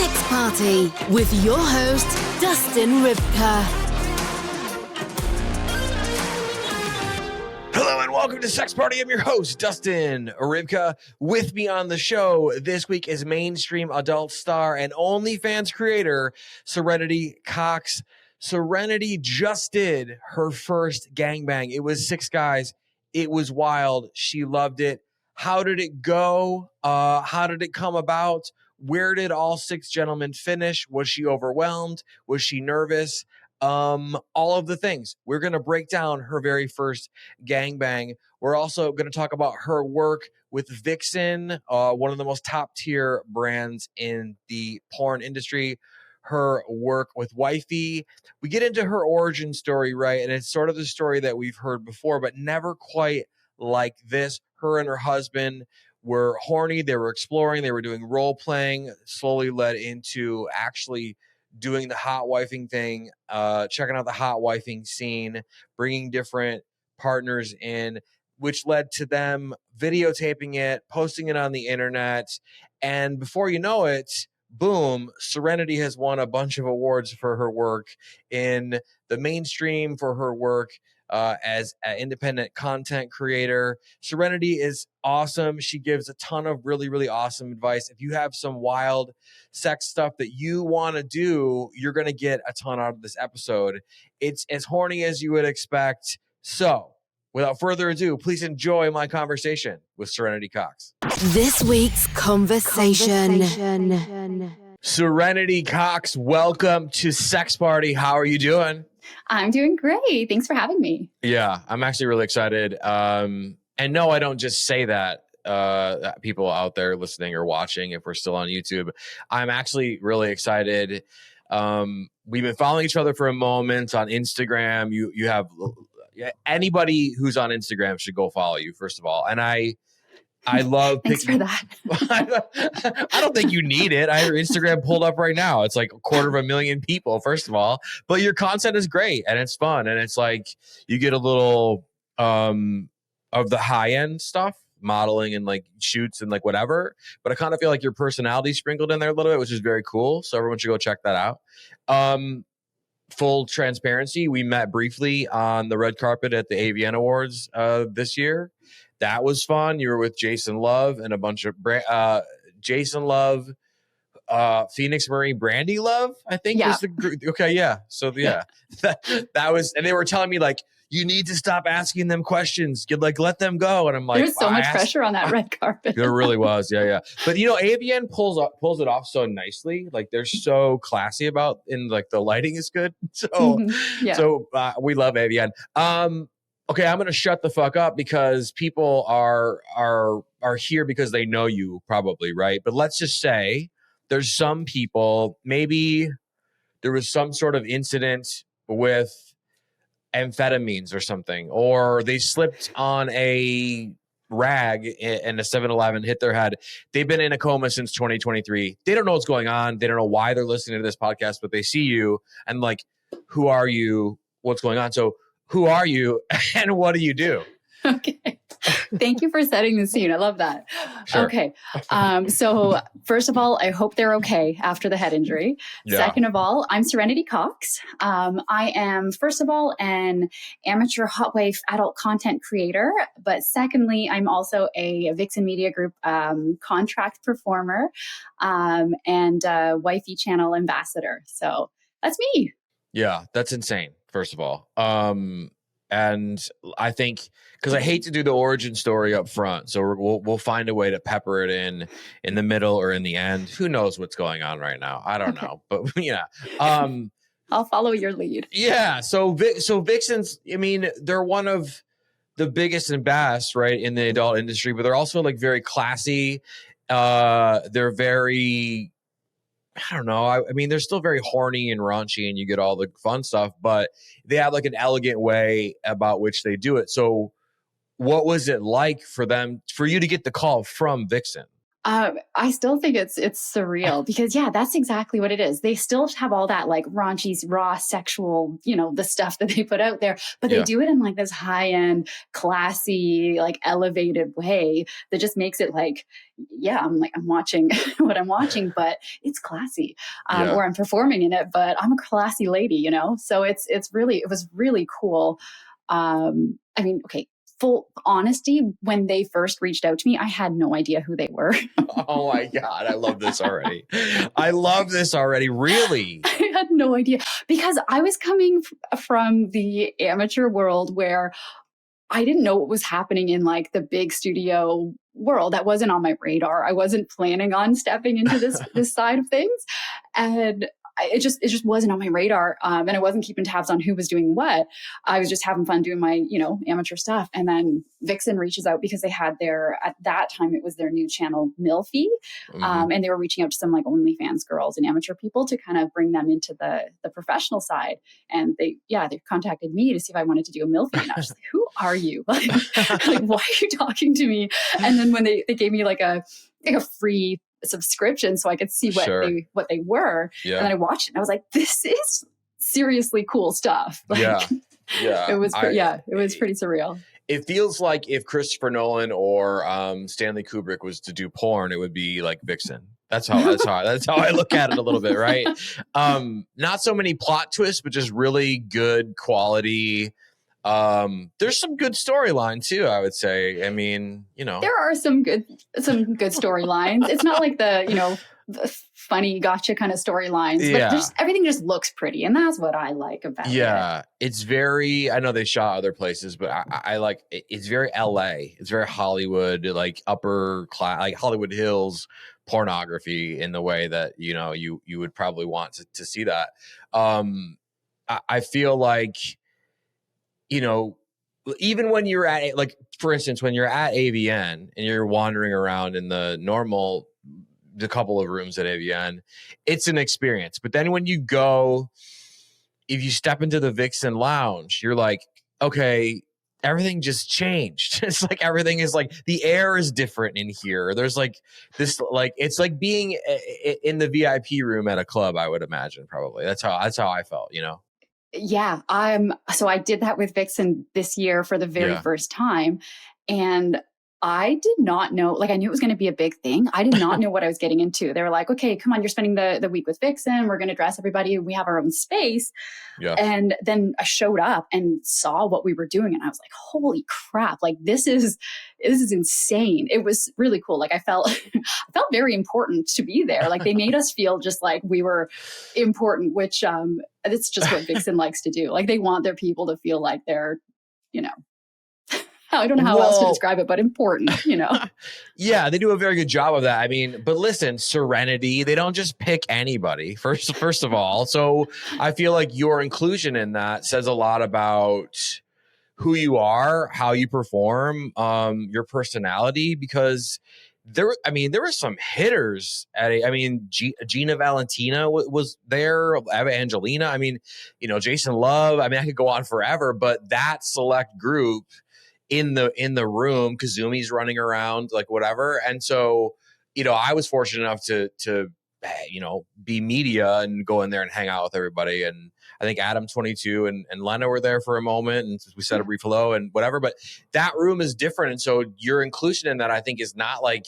Sex Party with your host, Dustin Rybka. Hello and welcome to Sex Party. I'm your host, Dustin Rybka. With me on the show this week is mainstream adult star and OnlyFans creator, Serenity Cox. Serenity just did her first gangbang. It was 6 guys. It was wild. She loved it. How did it go? How did it come about? Where did all 6 gentlemen finish? Was she overwhelmed? Was she nervous? All of the things. We're going to break down her very first gangbang. We're also going to talk about her work with Vixen, one of the most top tier brands in the porn industry. Her work with Wifey. We get into her origin story, right? And it's sort of the story that we've heard before, but never quite like this. Her and her husband were horny. They were exploring. They were doing role playing. Slowly led into actually doing the hotwifing thing, checking out the hotwifing scene, bringing different partners in, which led to them videotaping it, posting it on the internet. And before you know it, boom, Serenity has won a bunch of awards for her work in the mainstream, for her work as an independent content creator. Serenity is awesome. She gives a ton of really, really awesome advice. If you have some wild sex stuff that you want to do, you're going to get a ton out of this episode. It's as horny as you would expect. So, without further ado, please enjoy my conversation with Serenity Cox. This week's conversation. Serenity Cox, welcome to Sex Party. How are you doing? I'm doing great. Thanks for having me. Yeah, I'm actually really excited. And no, I don't just say that. People out there listening or watching, if we're still on YouTube, I'm actually really excited. We've been following each other for a moment on Instagram. You have anybody who's on Instagram should go follow you, first of all. And I love Thanks for that. I don't think you need it. I have your Instagram pulled up right now. It's like 250,000 people, first of all. But your content is great and it's fun. And it's like you get a little of the high-end stuff, modeling and like shoots and like whatever. But I kind of feel like your personality sprinkled in there a little bit, which is very cool. So everyone should go check that out. Full transparency, we met briefly on the red carpet at the AVN Awards this year. That was fun. You were with Jason Love and a bunch of Jason Love, Phoenix Marie, Brandy Love, I think was the group. Okay, yeah. So yeah, that was, and they were telling me like, you need to stop asking them questions. You let them go. And I'm like, there's so much pressure on that red carpet. There really was. Yeah. But AVN pulls it off so nicely. Like they're so classy about, and like the lighting is good. So, we love AVN. Okay, I'm going to shut the fuck up because people are here because they know you probably, right? But let's just say there's some people, maybe there was some sort of incident with amphetamines or something, or they slipped on a rag and a 7-Eleven hit their head. They've been in a coma since 2023. They don't know what's going on. They don't know why they're listening to this podcast, but they see you and like, who are you? What's going on? So who are you and what do you do? Okay. Thank you for setting the scene. I love that. Sure. Okay. So first of all, I hope they're okay after the head injury. Yeah. Second of all, I'm Serenity Cox. I am, first of all, an amateur Hotwife adult content creator. But secondly, I'm also a Vixen Media Group contract performer and Wifey channel ambassador. So that's me. Yeah, that's insane, first of all. And I think, because I hate to do the origin story up front, so we'll find a way to pepper it in the middle or in the end. Who knows what's going on right now? I don't know, but yeah. I'll follow your lead. Yeah. So Vixen's, I mean, they're one of the biggest and best, right, in the adult industry, but they're also like very classy. They're very, I don't know. I mean, they're still very horny and raunchy and you get all the fun stuff, but they have like an elegant way about which they do it. So what was it like for you to get the call from Vixen? I still think it's surreal because that's exactly what it is. They still have all that like raunchy, raw sexual, the stuff that they put out there, but they do it in like this high end, classy, like elevated way that just makes it like, I'm watching what I'm watching, but it's classy, or I'm performing in it, but I'm a classy lady, So it was really cool. Okay. Full honesty, when they first reached out to me, I had no idea who they were. Oh my God. I love this already. Really? I had no idea because I was coming from the amateur world where I didn't know what was happening in like the big studio world. That wasn't on my radar. I wasn't planning on stepping into this side of things. And it just wasn't on my radar. And I wasn't keeping tabs on who was doing what. I was just having fun doing my, amateur stuff. And then Vixen reaches out because they had at that time, it was their new channel, Milfy. And they were reaching out to some like OnlyFans girls and amateur people to kind of bring them into the professional side. And they contacted me to see if I wanted to do a Milfy. And I was just like, who are you? Like, why are you talking to me? And then when they gave me like a free subscription so I could see what they were. Yeah. And then I watched it and I was like, this is seriously cool stuff. Like, it was pretty surreal. It feels like if Christopher Nolan or Stanley Kubrick was to do porn, it would be like Vixen. That's how I look at it a little bit, right? Not so many plot twists, but just really good quality. There's some good storyline too, I would say. I mean, there are some good storylines. It's not like the funny gotcha kind of storylines, but everything just looks pretty, and that's what I like about it. Yeah, it's very. I know they shot other places, but I like it. It's very LA. It's very Hollywood, like upper class, like Hollywood Hills pornography in the way that you would probably want to see that. I feel like. Even when you're at, like, for instance, when you're at AVN and you're wandering around in the couple of rooms at AVN, it's an experience. But then when you go, if you step into the Vixen lounge, you're like, okay, everything just changed. It's like everything is like the air is different in here. There's like this, like, it's like being in the VIP room at a club, I would imagine, probably. That's how I felt, Yeah, so I did that with Vixen this year for the very first time. And I did not know, like I knew it was going to be a big thing. I did not know what I was getting into. They were like, okay, come on, you're spending the week with Vixen. We're going to dress everybody. We have our own space. Yeah. And then I showed up and saw what we were doing. And I was like, holy crap, like this is insane. It was really cool. Like I felt very important to be there. Like they made us feel just like we were important, which it's just what Vixen likes to do. Like they want their people to feel like they're, I don't know how else to describe it, but important, Yeah, they do a very good job of that. I mean, but listen, Serenity, they don't just pick anybody, first of all. So I feel like your inclusion in that says a lot about who you are, how you perform, your personality, because there were some hitters Gina Valentina was there, Eva Angelina. Jason Love. I could go on forever, but that select group in the room, Kazumi's running around, like whatever. And so, I was fortunate enough to be media and go in there and hang out with everybody. And I think Adam 22 and Lena were there for a moment and we said a brief hello and whatever, but that room is different. And so your inclusion in that, I think, is not like,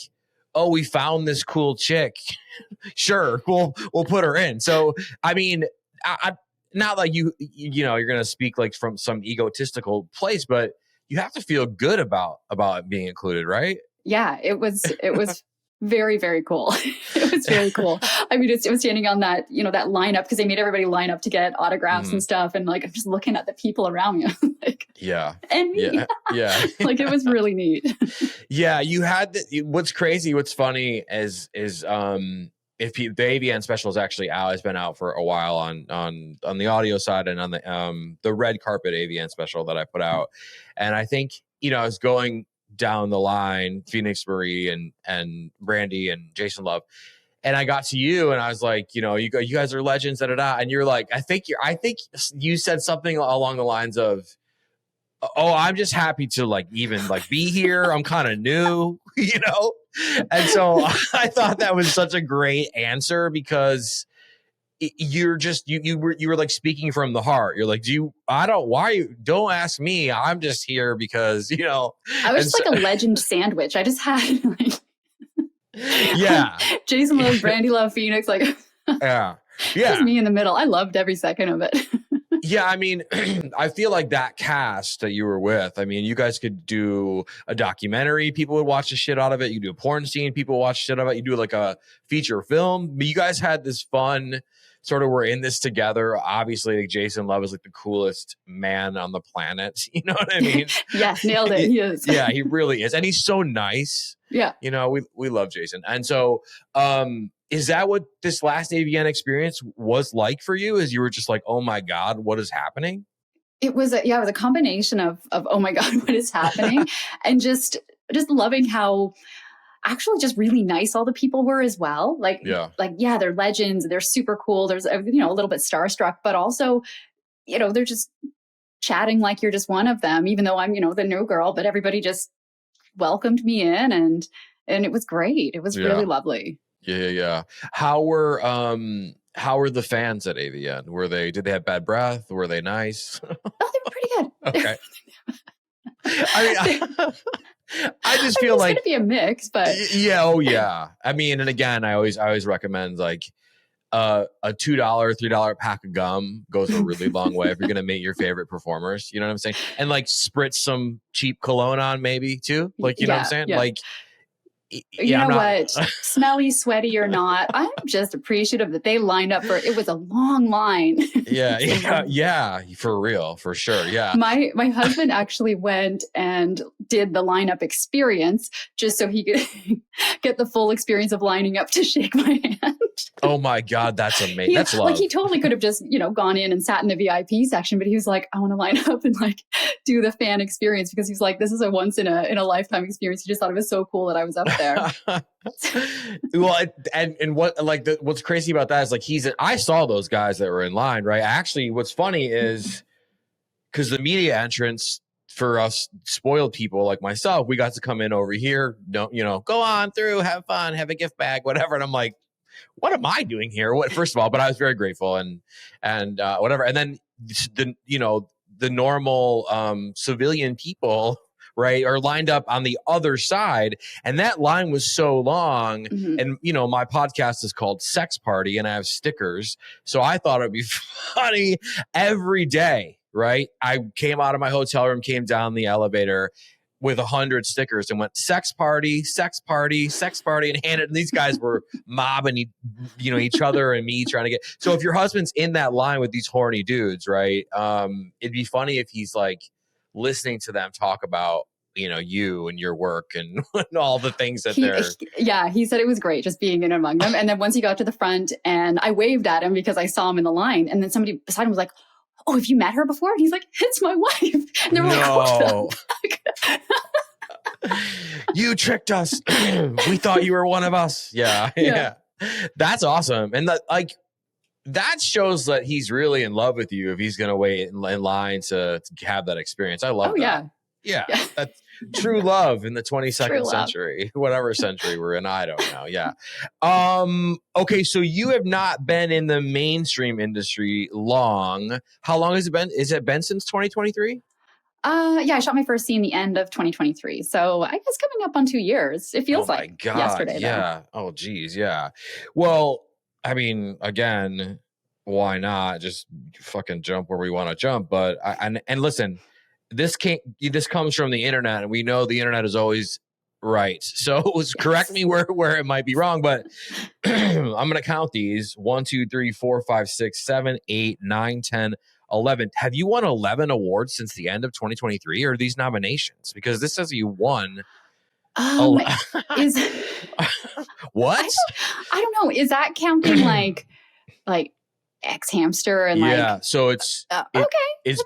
oh, we found this cool chick. Sure. We'll put her in. So, I not like you're going to speak like from some egotistical place, but you have to feel good about being included, right? Yeah, it was very, very cool. It was very cool. It was standing on that, that lineup because they made everybody line up to get autographs and stuff. And like, I'm just looking at the people around me. Like, yeah. And me. Yeah. Like, it was really neat. Yeah. You had what's crazy, what's funny is if the AVN special is actually out, it's been out for a while on the audio side and on the red carpet AVN special that I put out. And I think, I was going down the line, Phoenix Marie and Brandy and Jason Love. And I got to you and I was like, you guys are legends, da da da. And you're like, I think you said something along the lines of, oh, I'm just happy to like even like be here. I'm kind of new. you know? And so I thought that was such a great answer because you're just, you were like speaking from the heart. You're like, don't ask me. I'm just here because, you know. I was just like a legend sandwich. I just had like, yeah. Jason Love, Brandy Love, Phoenix, like, yeah. just me in the middle. I loved every second of it. Yeah, I mean, I feel like that cast that you were with, I mean, you guys could do a documentary. People would watch the shit out of it. You do a porn scene. People watch shit out of it. You do like a feature film. But you guys had this fun sort of, we're in this together. Obviously, like Jason Love is like the coolest man on the planet. You know what I mean? Yes, nailed it. He is. Yeah, he really is. And he's so nice. Yeah. You know, we love Jason. And so, is that what this last AVN experience was like for you? Is you were just like, oh my God, what is happening? It was a combination of oh my God, what is happening? And just loving how actually just really nice all the people were as well. Like, they're legends. They're super cool. There's, a little bit starstruck, but also, they're just chatting like you're just one of them, even though I'm, the new girl, but everybody just welcomed me in and it was great. It was really lovely. Yeah. How were the fans at AVN? Did they have bad breath? Were they nice? Oh, they were pretty good. Okay. I mean, I just feel like it's going to be a mix, but yeah. Oh yeah. I mean, and again, I always recommend like a $2, $3 pack of gum goes a really long way if you're going to meet your favorite performers. You know what I'm saying? And like spritz some cheap cologne on maybe too. Like, you know what I'm saying? Yeah. Like, you know what? Smelly, sweaty or not, I'm just appreciative that they lined up for it. Was a long line. Yeah, for real, for sure. Yeah. My husband actually went and did the lineup experience just so he could get the full experience of lining up to shake my hand. Oh my God, that's amazing. That's love. Like he totally could have just, gone in and sat in the VIP section, but he was like, I want to line up and like do the fan experience because he's like, this is a once in a lifetime experience. He just thought it was so cool that I was up there. Well, and what like what's crazy about that is like I saw those guys that were in line, right? Actually, what's funny is because the media entrance for us spoiled people like myself, we got to come in over here, go on through, have fun, have a gift bag, whatever. And I'm like, what am I doing here? First of all, but I was very grateful and whatever. And then the normal civilian people, right, are lined up on the other side. And that line was so long. Mm-hmm. And, my podcast is called Sex Party and I have stickers. So I thought it'd be funny every day, right? I came out of my hotel room, came down the elevator with 100 stickers and went sex party, and handed. And these guys were mobbing, each other and me trying to get. So if your husband's in that line with these horny dudes, right? It'd be funny if he's like listening to them talk about, you and your work and all the things that he said it was great just being in among them. And then once he got to the front and I waved at him because I saw him in the line. And then somebody beside him was like, oh, have you met her before? And he's like, it's my wife. And they were like, you tricked us. We thought you were one of us. Yeah. That's awesome. And that shows that he's really in love with you if he's going to wait in line to have that experience. I love that. Yeah. That's true love in the 22nd century, whatever century we're in. I don't know. Yeah. Okay. So you have not been in the mainstream industry long. How long has it been? Is it been since 2023? I shot my first scene the end of 2023. So I guess coming up on 2 years. It feels like yesterday. Yeah. Though. Oh, geez. Yeah. Well, I mean, again, why not just fucking jump where we want to jump? But and listen, this comes from the internet, and we know the internet is always right. So correct me where it might be wrong, but I'm going to count these 1, 2, 3, 4, 5, 6, 7, 8, 9, 10, 11. Have you won 11 awards since the end of 2023 or are these nominations? Because this says you won. What? I don't know. Is that counting like X Hamster and so it's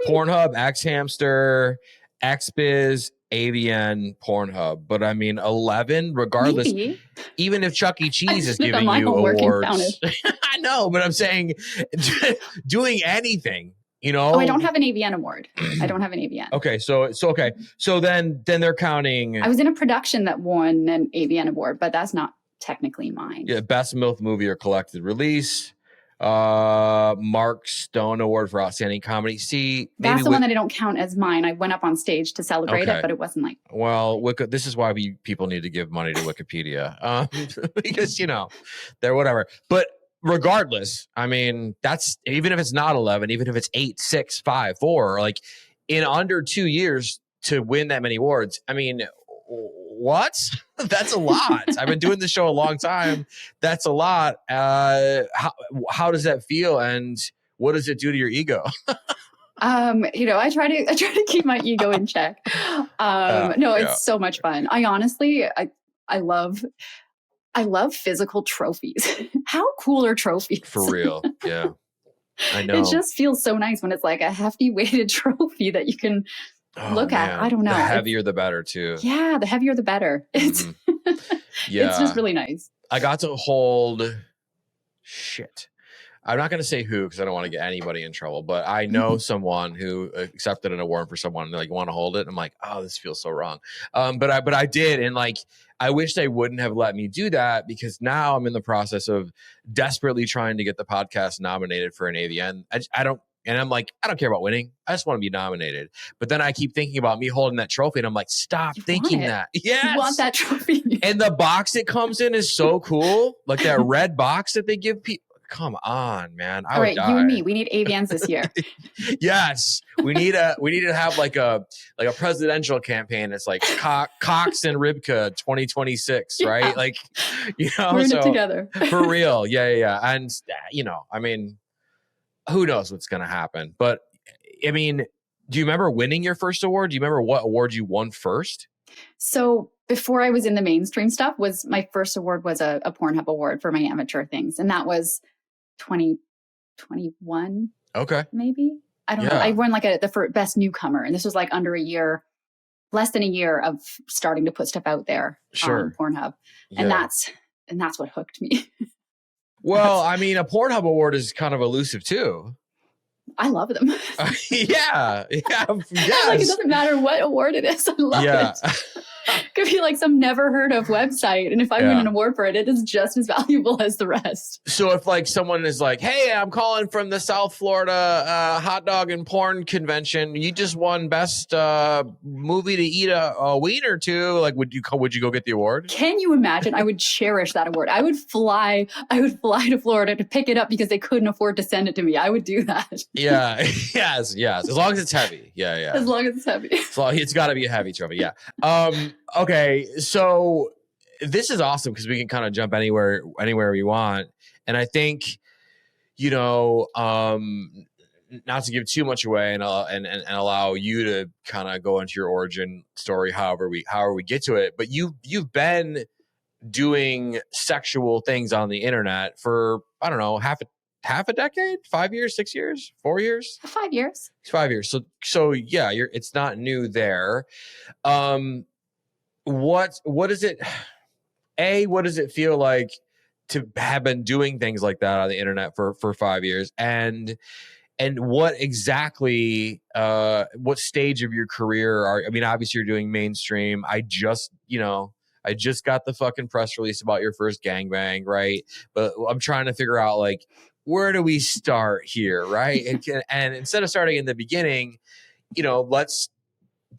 Pornhub, X Hamster, XBiz, AVN, Pornhub. But I mean 11 regardless. Maybe. Even if Chuck E. Cheese is giving you awards. I know, but I'm saying doing anything You know? Oh, I don't have an AVN award. I don't have an AVN. Okay. So then they're counting. I was in a production that won an AVN award, but that's not technically mine. Yeah. Best MILF movie or collected release. Mark Stone Award for Outstanding Comedy. See, that's the one that I don't count as mine. I went up on stage to celebrate it, but it wasn't like. Well, this is why people need to give money to Wikipedia, because they're whatever. But regardless, I mean, that's even if it's not 11, even if it's 8, 6, 5, 4, like in under 2 years to win that many awards. I mean, what? That's a lot. I've been doing this show a long time. That's a lot. How does that feel, and what does it do to your ego? I try to keep my ego in check. It's so much fun. I honestly, I love physical trophies. How cool are trophies? For real. Yeah. I know. It just feels so nice when it's like a hefty weighted trophy that you can look at. I don't know. The heavier, the better too. Yeah. The heavier, the better. It's, it's just really nice. I got to hold shit. I'm not going to say who, because I don't want to get anybody in trouble, but I know someone who accepted an award for someone, and they're like, you want to hold it? And I'm like, oh, this feels so wrong. But I did. And like, I wish they wouldn't have let me do that, because now I'm in the process of desperately trying to get the podcast nominated for an AVN. And I'm like, I don't care about winning. I just want to be nominated. But then I keep thinking about me holding that trophy, and I'm like, stop thinking that. Yes. You want that trophy. And the box it comes in is so cool. Like that red box that they give people. Come on, man. All right, you and me, we need AVNs this year. Yes. We need to have like a presidential campaign. It's like Cox and Rybka 2026, right? Yeah. Like, we're in it together. For real. Yeah. And I mean, who knows what's going to happen? But I mean, do you remember winning your first award? Do you remember what award you won first? So before I was in the mainstream stuff, my first award was a Pornhub award for my amateur things. And that was 2021. Okay. Maybe. I don't know. I won like the best newcomer. And this was like under a year, less than a year of starting to put stuff out there on Pornhub. Yeah. And that's what hooked me. Well, I mean, a Pornhub award is kind of elusive too. I love them. Yeah. Yes. Like, it doesn't matter what award it is. I love it. Could be like some never heard of website. And if I win an award for it, it is just as valuable as the rest. So if like someone is like, hey, I'm calling from the South Florida hot dog and porn convention. You just won best movie to eat a wiener to. Like, would you go get the award? Can you imagine? I would cherish that award. I would fly to Florida to pick it up because they couldn't afford to send it to me. I would do that. Yeah. Yes. As long as it's heavy. Yeah. As long as it's heavy. It's got to be a heavy trophy. Yeah. Okay, so this is awesome because we can kind of jump anywhere we want, and I think, not to give too much away and allow you to kind of go into your origin story, however we get to it. But you've been doing sexual things on the internet for, I don't know, half a decade, 5 years, 6 years, 4 years, 5 years, 5 years. So yeah, it's not new there. What does it feel like to have been doing things like that on the internet for 5 years, and what exactly what stage of your career I mean, obviously you're doing mainstream. I just got the fucking press release about your first gangbang, right? But I'm trying to figure out, like, where do we start here, right? And instead of starting in the beginning, let's,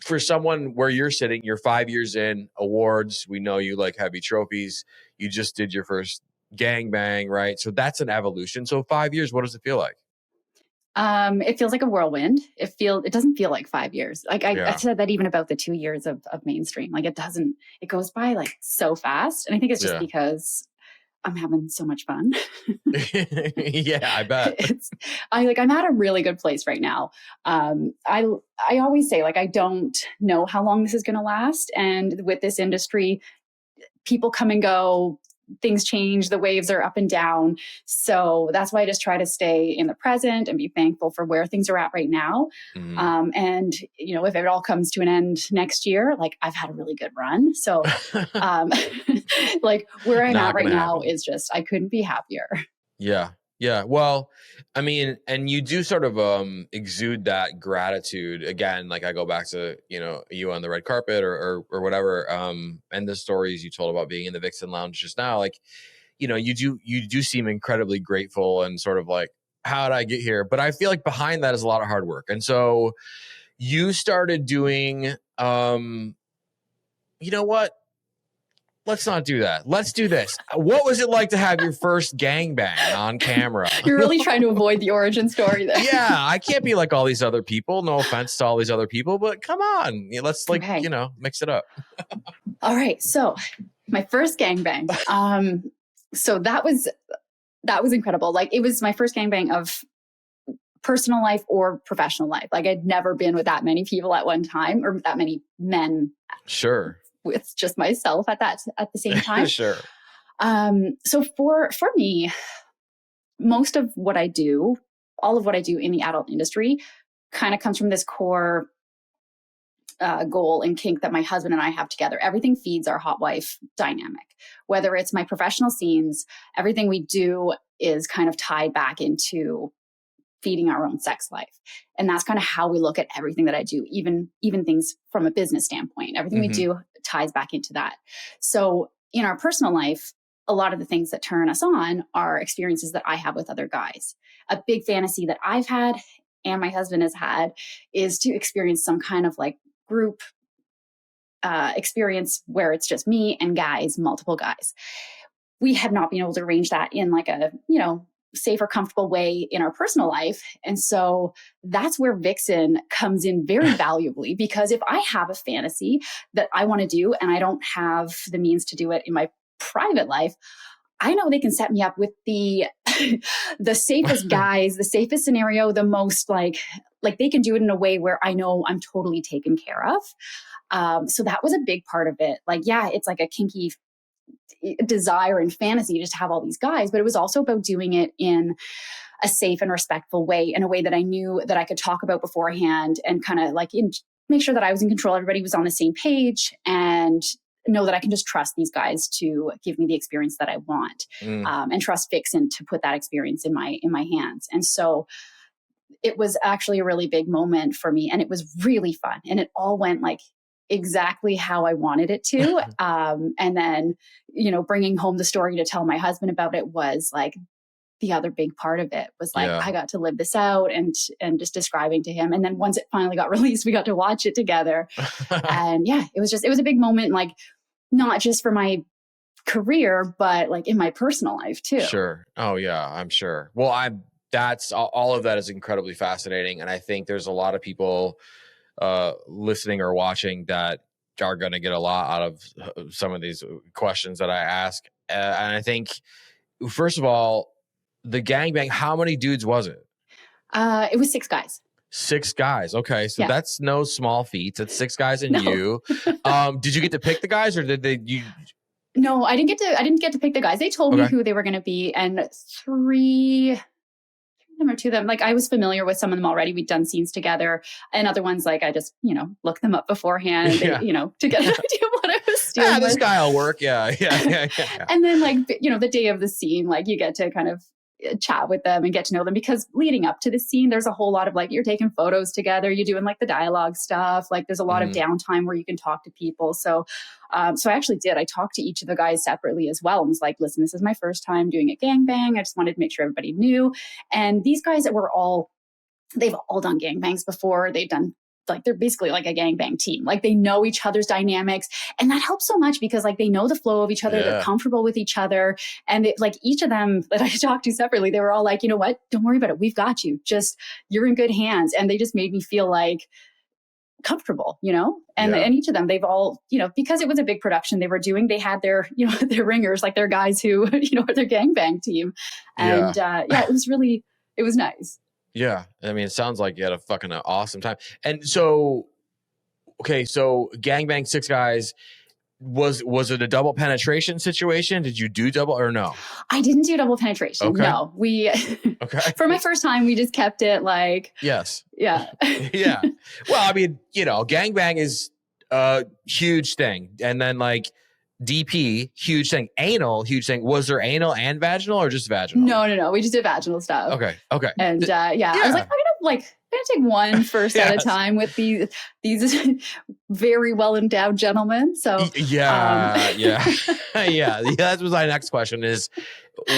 for someone where you're sitting, you're 5 years in, awards, we know you like heavy trophies. You just did your first gangbang, right? So that's an evolution. So 5 years, what does it feel like? It feels like a whirlwind. It doesn't feel like 5 years. Like I said that even about the 2 years of mainstream. Like it goes by like so fast. And I think it's just because I'm having so much fun. Yeah, I bet. I'm at a really good place right now. I always say, like, I don't know how long this is going to last. And with this industry, people come and go, things change, the waves are up and down. So that's why I just try to stay in the present and be thankful for where things are at right now. Mm-hmm. And, if it all comes to an end next year, like, I've had a really good run. So like where I'm at right now is just, I couldn't be happier. Yeah. Yeah. Well, I mean, and you do sort of exude that gratitude again. Like I go back to, you on the red carpet or whatever. And the stories you told about being in the Vixen lounge just now, like, you do seem incredibly grateful and sort of like, how did I get here? But I feel like behind that is a lot of hard work. And so you started doing, you know what? Let's not do that. Let's do this. What was it like to have your first gangbang on camera? You're really trying to avoid the origin story there. Yeah, I can't be like all these other people. No offense to all these other people, but come on. Let's mix it up. All right. So my first gangbang. So that was incredible. Like it was my first gangbang of personal life or professional life. Like I'd never been with that many people at one time or that many men. Sure. With just myself at the same time. Sure. So for me, most of what I do, all of what I do in the adult industry kind of comes from this core goal and kink that my husband and I have together. Everything feeds our hot wife dynamic. Whether it's my professional scenes, everything we do is kind of tied back into feeding our own sex life. And that's kind of how we look at everything that I do, even things from a business standpoint. Everything we do ties back into that. So in our personal life, a lot of the things that turn us on are experiences that I have with other guys. A big fantasy that I've had and my husband has had is to experience some kind of like group experience where it's just me and guys, multiple guys. We have not been able to arrange that in like a, safe or comfortable way in our personal life. And so that's where Vixen comes in very valuably, because if I have a fantasy that I want to do and I don't have the means to do it in my private life, I know they can set me up with the safest guys, the safest scenario, the most like they can do it in a way where I know I'm totally taken care of. So that was a big part of it. Like, yeah, it's like a kinky desire and fantasy just to have all these guys, but it was also about doing it in a safe and respectful way, in a way that I knew that I could talk about beforehand and kind of like make sure that I was in control. Everybody was on the same page and know that I can just trust these guys to give me the experience that I want, and trust Vixen to put that experience in my hands. And so it was actually a really big moment for me, and it was really fun, and it all went like exactly how I wanted it to. And then, bringing home the story to tell my husband about it was like the other big part of it was like, I got to live this out and just describing to him. And then once it finally got released, we got to watch it together. And yeah, it was a big moment, like not just for my career, but like in my personal life too. Sure. Oh yeah, I'm sure. Well, that's all of that is incredibly fascinating. And I think there's a lot of people listening or watching that are going to get a lot out of some of these questions that I ask. And I think, first of all, the gangbang, how many dudes was it? It was 6 guys. 6 guys. Okay. So that's no small feat. It's 6 guys and you. Did you get to pick the guys, or did No, I didn't get to pick the guys. They told me who they were going to be, and 3 them or 2 of them, like I was familiar with some of them already. We'd done scenes together, and other ones like I just looked them up beforehand, to get an idea of what I was doing. Yeah, this guy will work. Yeah. And then like the day of the scene, like you get to kind of chat with them and get to know them, because leading up to the scene, there's a whole lot of like, you're taking photos together, you're doing like the dialogue stuff, like there's a lot of downtime where you can talk to people. So I actually I talked to each of the guys separately as well, and was like, listen, this is my first time doing a gangbang. I just wanted to make sure everybody knew. And these guys that they've all done gangbangs before. They've done, like, they're basically like a gangbang team. Like they know each other's dynamics, and that helps so much because like they know the flow of each other. They're comfortable with each other. And like each of them that I talked to separately, they were all like, you know what, don't worry about it. We've got you. Just, you're in good hands. And they just made me feel like comfortable, and each of them, they've all, because it was a big production they were doing, they had their, their ringers, like their guys who, are their gangbang team. And it was nice. Yeah. I mean, it sounds like you had a fucking awesome time. And so, okay, so gangbang 6 guys, was it a double penetration situation? Did you do double or no? I didn't do double penetration. Okay. No, for my first time, we just kept it like, yes. Yeah. Yeah. Well, I mean, gangbang is a huge thing. And then like, DP, huge thing. Anal, huge thing. Was there anal and vaginal or just vaginal? No. We just did vaginal stuff. Okay. And I was like, I'm gonna take one first at a time with these very well endowed gentlemen. So yeah. That was my next question is,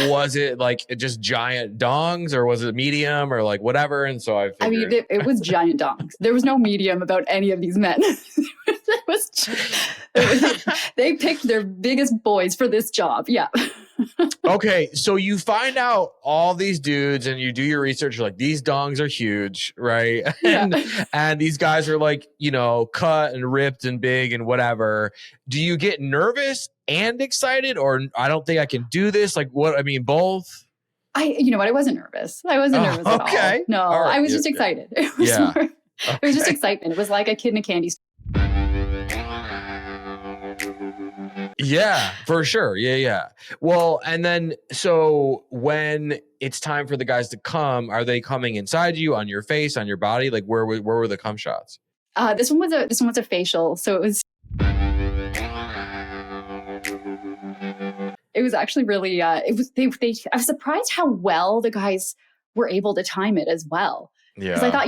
was it like just giant dongs or was it medium or like whatever? And so I figured. It was giant dongs. There was no medium about any of these men. They picked their biggest boys for this job. Yeah. Okay, so you find out all these dudes and you do your research. You're like, these dongs are huge, right? And these guys are like, cut and ripped and big and whatever. Do you get nervous and excited, or I don't think I can do this? Like, what? I mean, both. I wasn't nervous. I wasn't nervous at all. No, all right. I was just excited. It was just excitement. It was like a kid in a candy store. Yeah, for sure. Yeah. Well, and then so when it's time for the guys to come, are they coming inside you, on your face, on your body? Like where were the cum shots? This one was a facial, so it was actually really I was surprised how well the guys were able to time it as well. Yeah. Because I thought,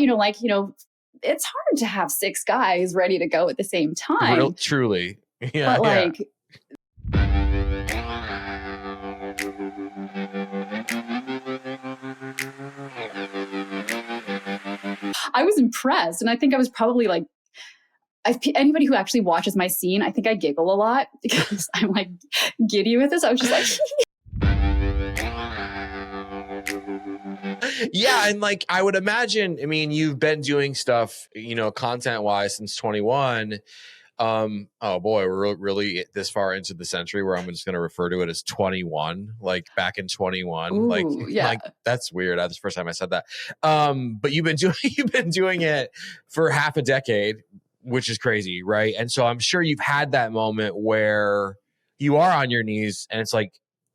it's hard to have 6 guys ready to go at the same time. Truly. Yeah. But I was impressed, and I think I was probably like, anybody who actually watches my scene, I think I giggle a lot because I'm like giddy with this. I was just like, yeah, and like I would imagine. I mean, you've been doing stuff, content wise since 21. Oh boy, we're really this far into the century where I'm just going to refer to it as 21, like back in 21. Ooh, like that's weird. That's the first time I said that. But you've been doing it for half a decade, which is crazy, right? And so I'm sure you've had that moment where you are on your knees and it's like,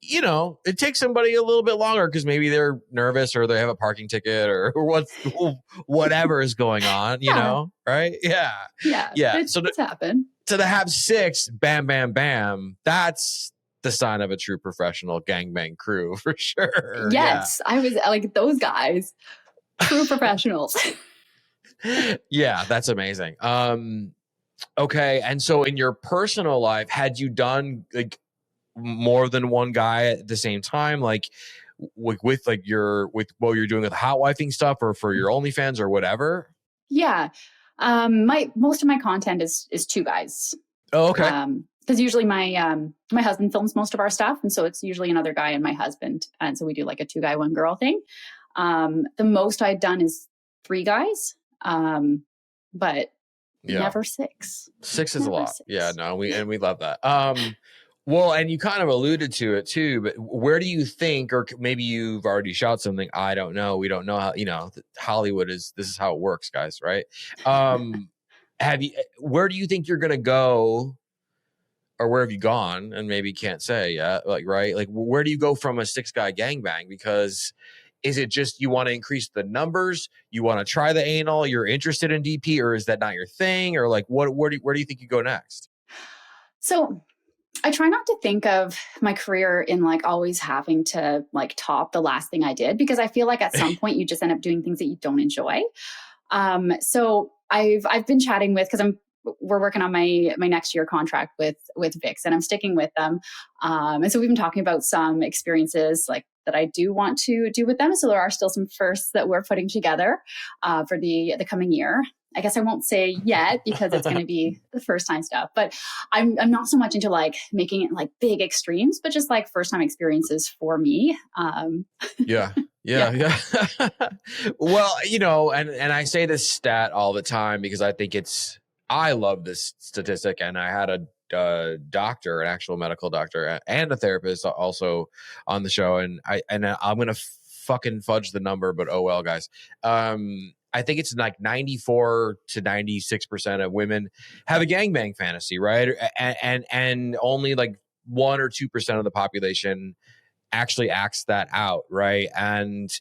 it takes somebody a little bit longer because maybe they're nervous or they have a parking ticket or whatever is going on, right? Yeah. It's happened. So to have 6, bam, bam, bam, that's the sign of a true professional gangbang crew for sure. Yes, yeah. I was like those guys, true professionals. Yeah, that's amazing. Okay, and so in your personal life, had you done like more than one guy at the same time, like with what you're doing with hotwifing stuff or for your OnlyFans or whatever? Yeah. Most of my content is 2 guys. Oh, okay. Because usually my husband films most of our stuff, and so it's usually another guy and my husband, and so we do like a 2 guy 1 girl thing. The most I've done is 3 guys, but never 6. 6 is never a lot. 6. Yeah, no, we love that. Well, and you kind of alluded to it too, but where do you think, or maybe you've already shot something, I don't know. We don't know how, Hollywood this is how it works, guys, right? Where do you think you're going to go, or where have you gone? And maybe can't say yet, right? Like, where do you go from a 6 guy gangbang? Because is it just you want to increase the numbers? You want to try the anal? You're interested in DP, or is that not your thing? Or like, where do you think you go next? So I try not to think of my career in like always having to like top the last thing I did, because I feel like at some point you just end up doing things that you don't enjoy. So I've been chatting with, because we're working on my next year contract with Vixen. I'm sticking with them. And so we've been talking about some experiences like that I do want to do with them. So there are still some firsts that we're putting together for the coming year. I guess I won't say yet because it's going to be the first time stuff, but I'm not so much into like making it like big extremes, but just like first time experiences for me. Yeah. Well, and I say this stat all the time because I think I love this statistic, and I had a doctor, an actual medical doctor, and a therapist also on the show, and I'm gonna fucking fudge the number, but oh well, guys. I think it's like 94 to 96% of women have a gangbang fantasy, right? And only like 1 or 2% of the population actually acts that out, right? And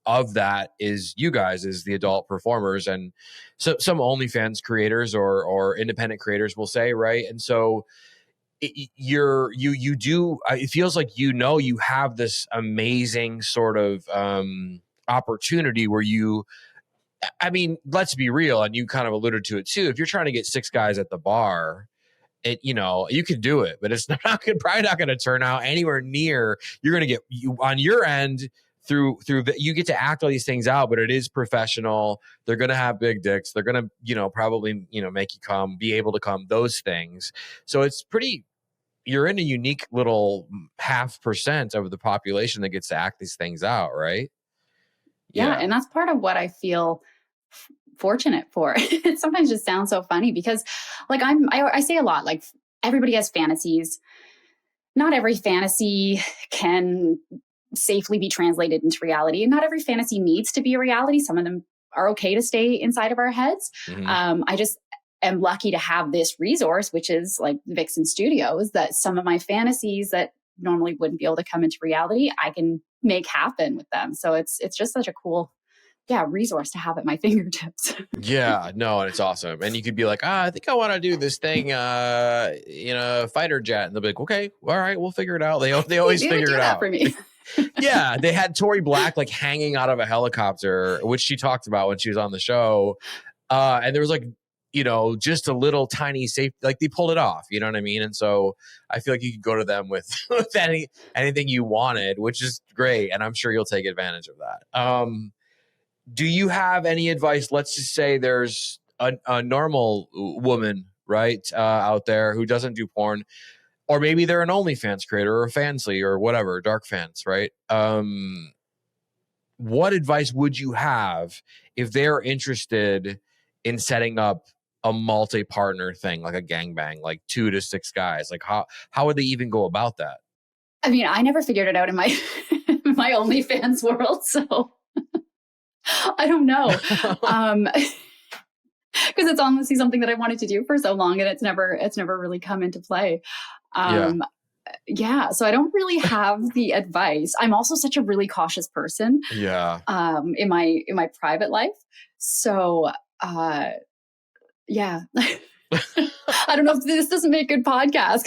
of that is you guys, is the adult performers, and so some OnlyFans creators or independent creators will say, right? And so you do, it feels like, you have this amazing sort of opportunity where let's be real, and you kind of alluded to it too. If you're trying to get 6 guys at the bar, you can do it, but it's probably not going to turn out anywhere near. You're going to get on your end through you get to act all these things out, but it is professional. They're going to have big dicks. They're going to, probably, make you come, be able to come, those things. So it's you're in a unique little 0.5% of the population that gets to act these things out, right? Yeah. And that's part of what I feel fortunate for. It sometimes just sounds so funny because like I say a lot, like everybody has fantasies. Not every fantasy can safely be translated into reality. And not every fantasy needs to be a reality. Some of them are okay to stay inside of our heads. Mm-hmm. I just am lucky to have this resource, which is like Vixen Studios, that some of my fantasies that normally wouldn't be able to come into reality, I can make happen with them. So it's just such a cool resource to have at my fingertips. Yeah, no, and it's awesome. And you could be like, I think I want to do this thing, fighter jet. And they'll be like, okay, all right, we'll figure it out. They always figure it out for me. Yeah, they had Tori Black like hanging out of a helicopter, which she talked about when she was on the show. And there was like, just a little tiny safe, like they pulled it off, you know what I mean? And so I feel like you could go to them with anything you wanted, which is great. And I'm sure you'll take advantage of that. Do you have any advice? Let's just say there's a normal woman, right, out there who doesn't do porn, or maybe they're an OnlyFans creator or a Fansly or whatever, dark fans, right? What advice would you have if they're interested in setting up a multi-partner thing, like a gangbang, like 2 to 6 guys? Like how would they even go about that? I mean, I never figured it out in my my OnlyFans world, so I don't know. Because it's honestly something that I wanted to do for so long, and it's never really come into play. So I don't really have the advice. I'm also such a really cautious person. Yeah. In my private life. So yeah. I don't know if this doesn't make good podcast.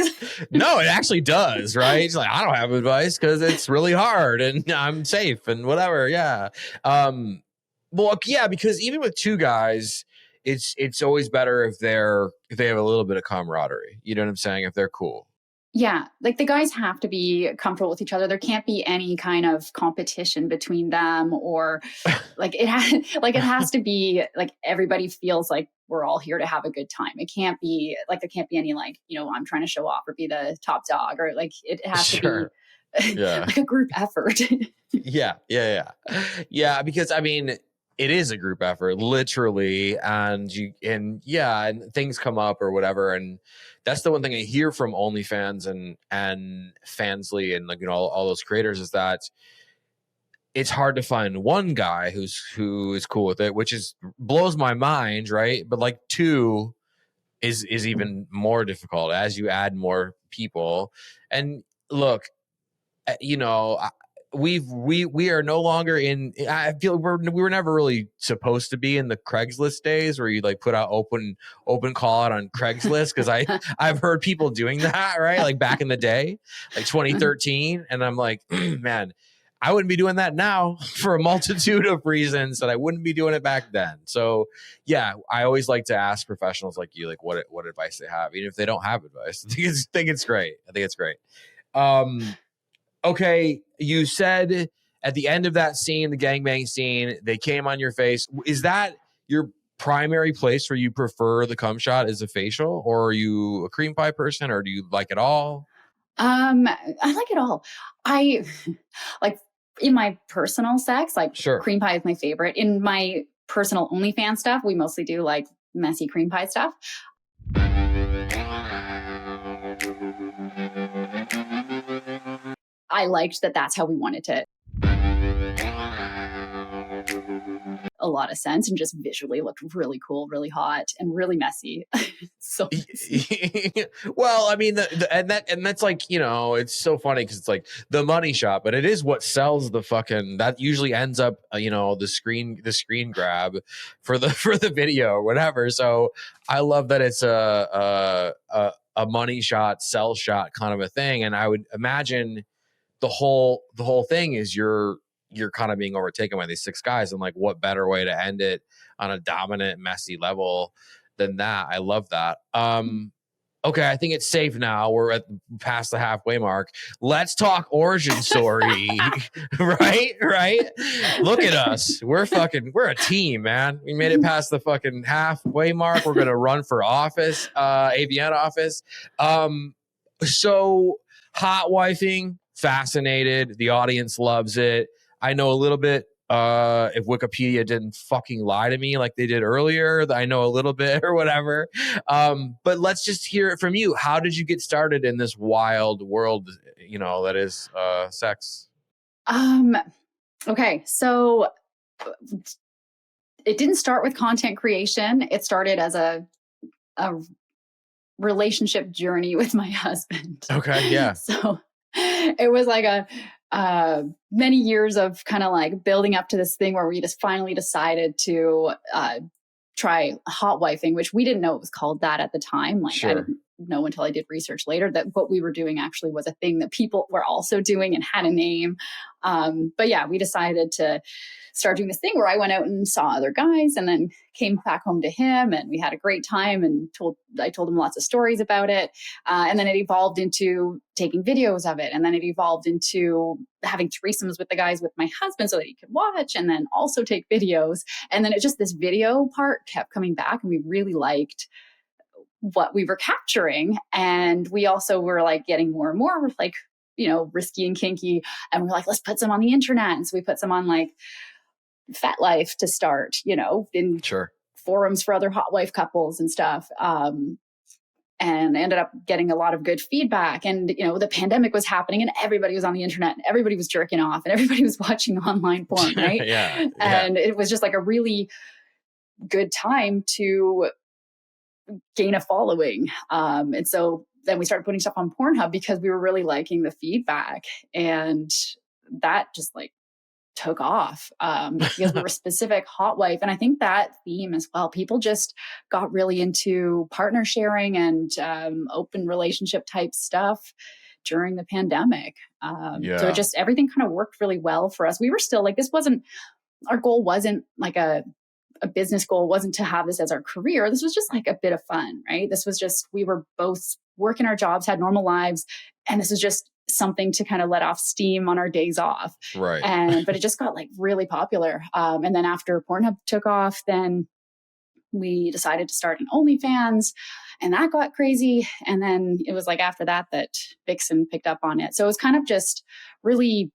No, it actually does, right? It's like, I don't have advice because it's really hard and I'm safe and whatever. Yeah. Well, yeah, because even with 2 guys, it's always better if they have a little bit of camaraderie. You know what I'm saying? If they're cool. Yeah, like the guys have to be comfortable with each other. There can't be any kind of competition between them, or like it has to be like everybody feels like we're all here to have a good time. It can't be like there can't be any like, I'm trying to show off or be the top dog, or like it has to be like a group effort. Yeah. Because I mean, it is a group effort, literally, and things come up or whatever, and that's the one thing I hear from OnlyFans and Fansly and like all those creators is that it's hard to find one guy who is cool with it, which blows my mind, right? But like 2 is even more difficult as you add more people. And look, we are no longer in. I feel we were never really supposed to be in the Craigslist days where you like put out open call out on Craigslist, because I've heard people doing that, right? Like back in the day, like 2013, and I'm like, man, I wouldn't be doing that now for a multitude of reasons that I wouldn't be doing it back then. So yeah, I always like to ask professionals like you, like what advice they have, even if they don't have advice. I think it's great. Okay, you said at the end of that scene, the gangbang scene, they came on your face. Is that your primary place where you prefer the cum shot is a facial, or are you a cream pie person, or do you like it all? I like it all. I like in my personal sex, like cream pie is my favorite. In my personal OnlyFans stuff, we mostly do like messy cream pie stuff. I liked that that's how we wanted to. A lot of sense and just visually looked really cool, really hot, and really messy. So messy. Well, I mean, and that's like, it's so funny because it's like the money shot, but it is what sells the fucking. That usually ends up, the screen grab for the video or whatever. So I love that it's a a money shot, sell shot kind of a thing. And I would imagine the whole thing is you're kind of being overtaken by these 6 guys, and like, what better way to end it on a dominant, messy level than that? I love that. Okay, I think it's safe now. We're past the halfway mark. Let's talk origin story. Right? Look at us. We're a team, man. We made it past the fucking halfway mark. We're gonna run for office, AVN office. So hotwifing, fascinated. The audience loves it. I know a little bit. If Wikipedia didn't fucking lie to me like they did earlier, I know a little bit or whatever. But let's just hear it from you. How did you get started in this wild world, that is sex? Okay. So it didn't start with content creation. It started as a relationship journey with my husband. Okay. Yeah. So it was like many years of kind of like building up to this thing where we just finally decided to try hotwifing, which we didn't know it was called that at the time. Like, sure. I didn't know until I did research later that what we were doing actually was a thing that people were also doing and had a name. But yeah, we decided to start doing this thing where I went out and saw other guys and then came back home to him, and we had a great time, and I told him lots of stories about it. And then it evolved into taking videos of it. And then it evolved into having threesomes with the guys with my husband so that he could watch and then also take videos. And then this video part kept coming back, and we really liked what we were capturing. And we also were like getting more and more like, risky and kinky. And we're like, let's put some on the internet. And so we put some on like Fat Life to start, in sure. forums for other hotwife couples and stuff. And ended up getting a lot of good feedback. And, the pandemic was happening and everybody was on the internet and everybody was jerking off and everybody was watching online porn, right? Yeah. And it was just like a really good time to gain a following. And so then we started putting stuff on Pornhub because we were really liking the feedback, and that just like took off because we were specific hotwife. And I think that theme as well, people just got really into partner sharing and open relationship type stuff during the pandemic. So it just, everything kind of worked really well for us. We were still like, our goal wasn't like a business goal, wasn't to have this as our career. This was just like a bit of fun, right? This was just, we were both working our jobs, had normal lives. And this was just something to kind of let off steam on our days off. Right. But it just got like really popular. And then after Pornhub took off, then we decided to start an OnlyFans, and that got crazy. And then it was like after that Vixen picked up on it. So it was kind of just really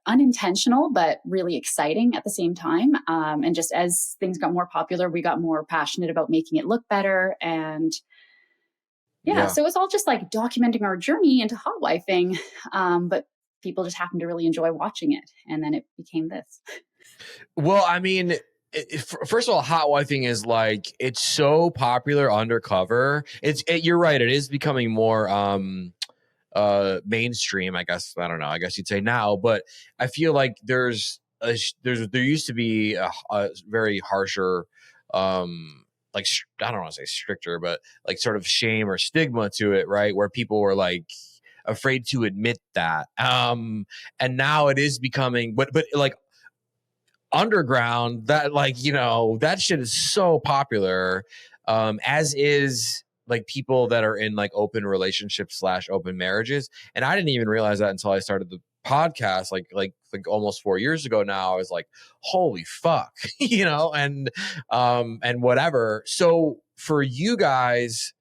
unintentional, but really exciting at the same time. And just as things got more popular, we got more passionate about making it look better. And so it was all just like documenting our journey into hotwifing. But people just happened to really enjoy watching it. And then it became this. Well, I mean, first of all, hotwifing is like, it's so popular undercover. You're right. It is becoming more, mainstream, I guess. I don't know. I guess you'd say now, but I feel like there used to be a very harsher, like, I don't want to say stricter, but like sort of shame or stigma to it, right? Where people were like afraid to admit that. And now it is becoming, but like underground, that like, that shit is so popular, as is like people that are in like open relationships / open marriages. And I didn't even realize that until I started the podcast, like almost 4 years ago now. I was like, holy fuck, and whatever. So for you guys,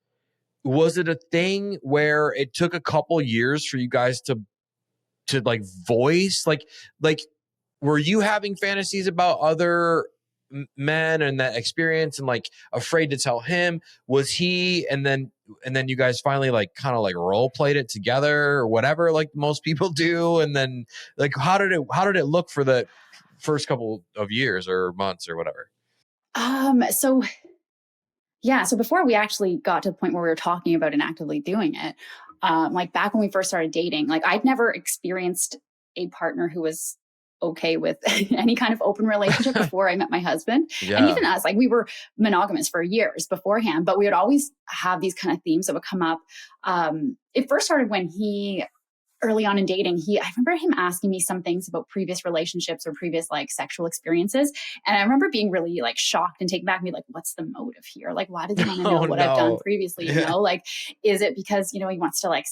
was it a thing where it took a couple years for you guys to like voice, like, were you having fantasies about other men and that experience and like afraid to tell him? Was he, and then you guys finally like kind of like role played it together or whatever, like most people do? And then like, how did it look for the first couple of years or months or whatever? So before we actually got to the point where we were talking about and actively doing it, like back when we first started dating, like I'd never experienced a partner who was okay with any kind of open relationship before I met my husband. Yeah. And even us, like we were monogamous for years beforehand, but we would always have these kind of themes that would come up. It first started when early on in dating, I remember him asking me some things about previous relationships or previous like sexual experiences. And I remember being really like shocked and taken back and be like, what's the motive here? Like, why does he want to know what I've done previously? You know, like, is it because, he wants to like,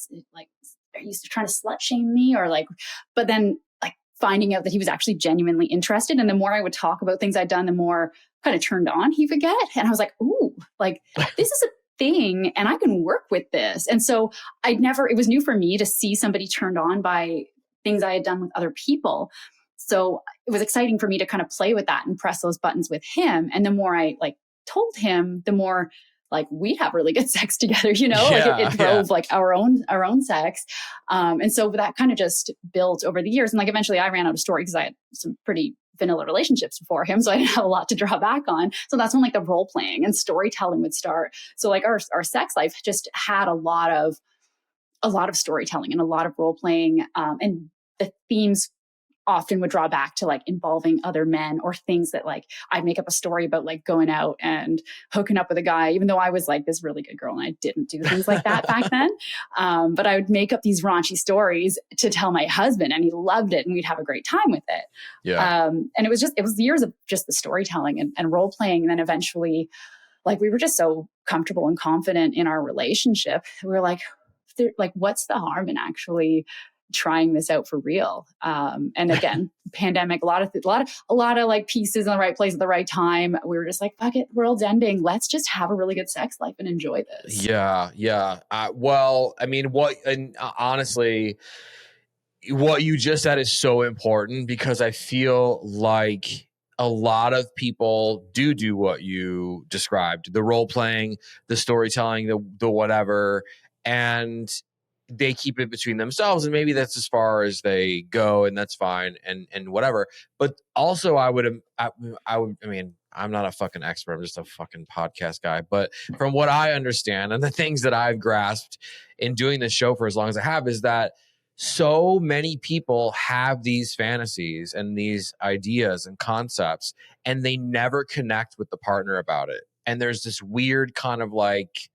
are you trying to slut shame me or like, but then like finding out that he was actually genuinely interested. And the more I would talk about things I'd done, the more kind of turned on he would get. And I was like, ooh, like this is a thing and I can work with this. And so it was new for me to see somebody turned on by things I had done with other people. So it was exciting for me to kind of play with that and press those buttons with him. And the more I like told him, the more like we have really good sex together, like it drove like our own sex. And so that kind of just built over the years. And like eventually I ran out of story because I had some pretty vanilla relationships before him. So I didn't have a lot to draw back on. So that's when like the role playing and storytelling would start. So like our sex life just had a lot of storytelling and a lot of role playing. And the themes often would draw back to like involving other men or things that like I'd make up a story about like going out and hooking up with a guy, even though I was like this really good girl and I didn't do things like that back then. But I would make up these raunchy stories to tell my husband and he loved it and we'd have a great time with it. Yeah. And it was years of just the storytelling and role playing. And then eventually like we were just so comfortable and confident in our relationship. We were like, what's the harm in actually trying this out for real? And again, pandemic, a lot of like pieces in the right place at the right time. We were just like, fuck it, world's ending. Let's just have a really good sex life and enjoy this. Yeah. Yeah. Well, I mean, honestly, what you just said is so important because I feel like a lot of people do what you described, the role playing, the storytelling, the whatever, and they keep it between themselves, and maybe that's as far as they go, and that's fine, and whatever. But also, I mean, I'm not a fucking expert. I'm just a fucking podcast guy. But from what I understand and the things that I've grasped in doing this show for as long as I have is that so many people have these fantasies and these ideas and concepts, and they never connect with the partner about it. And there's this weird kind of like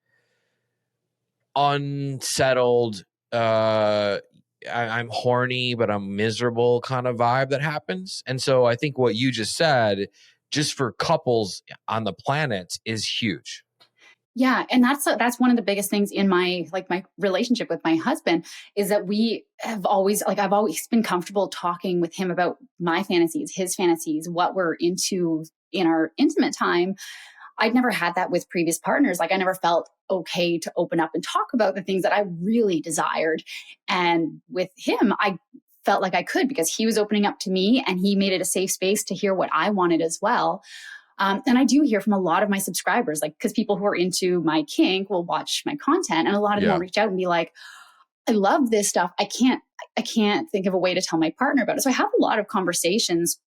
unsettled I'm horny but I'm miserable kind of vibe that happens. And so I think what you just said, just for couples on the planet, is huge. Yeah. And that's one of the biggest things in my relationship with my husband is that we have always, like, I've always been comfortable talking with him about my fantasies, his fantasies, what we're into in our intimate time. I'd never had that with previous partners. Like I never felt okay to open up and talk about the things that I really desired. And with him, I felt like I could because he was opening up to me and he made it a safe space to hear what I wanted as well. And I do hear from a lot of my subscribers, like, because people who are into my kink will watch my content, and a lot of them will reach out and be like, I love this stuff. I can't think of a way to tell my partner about it. So I have a lot of conversations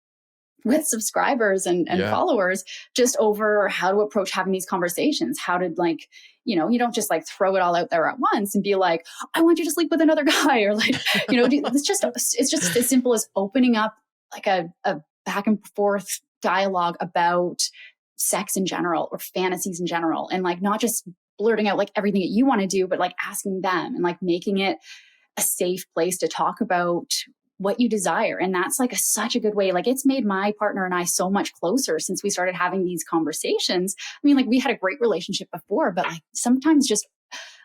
with subscribers and followers just over how to approach having these conversations, how to like, you don't just like throw it all out there at once and be like, I want you to sleep with another guy, or like, it's just as simple as opening up like a back and forth dialogue about sex in general or fantasies in general. And like, not just blurting out like everything that you want to do, but like asking them and like making it a safe place to talk about what you desire. And that's like such a good way. Like it's made my partner and I so much closer since we started having these conversations. I mean, like we had a great relationship before, but like sometimes just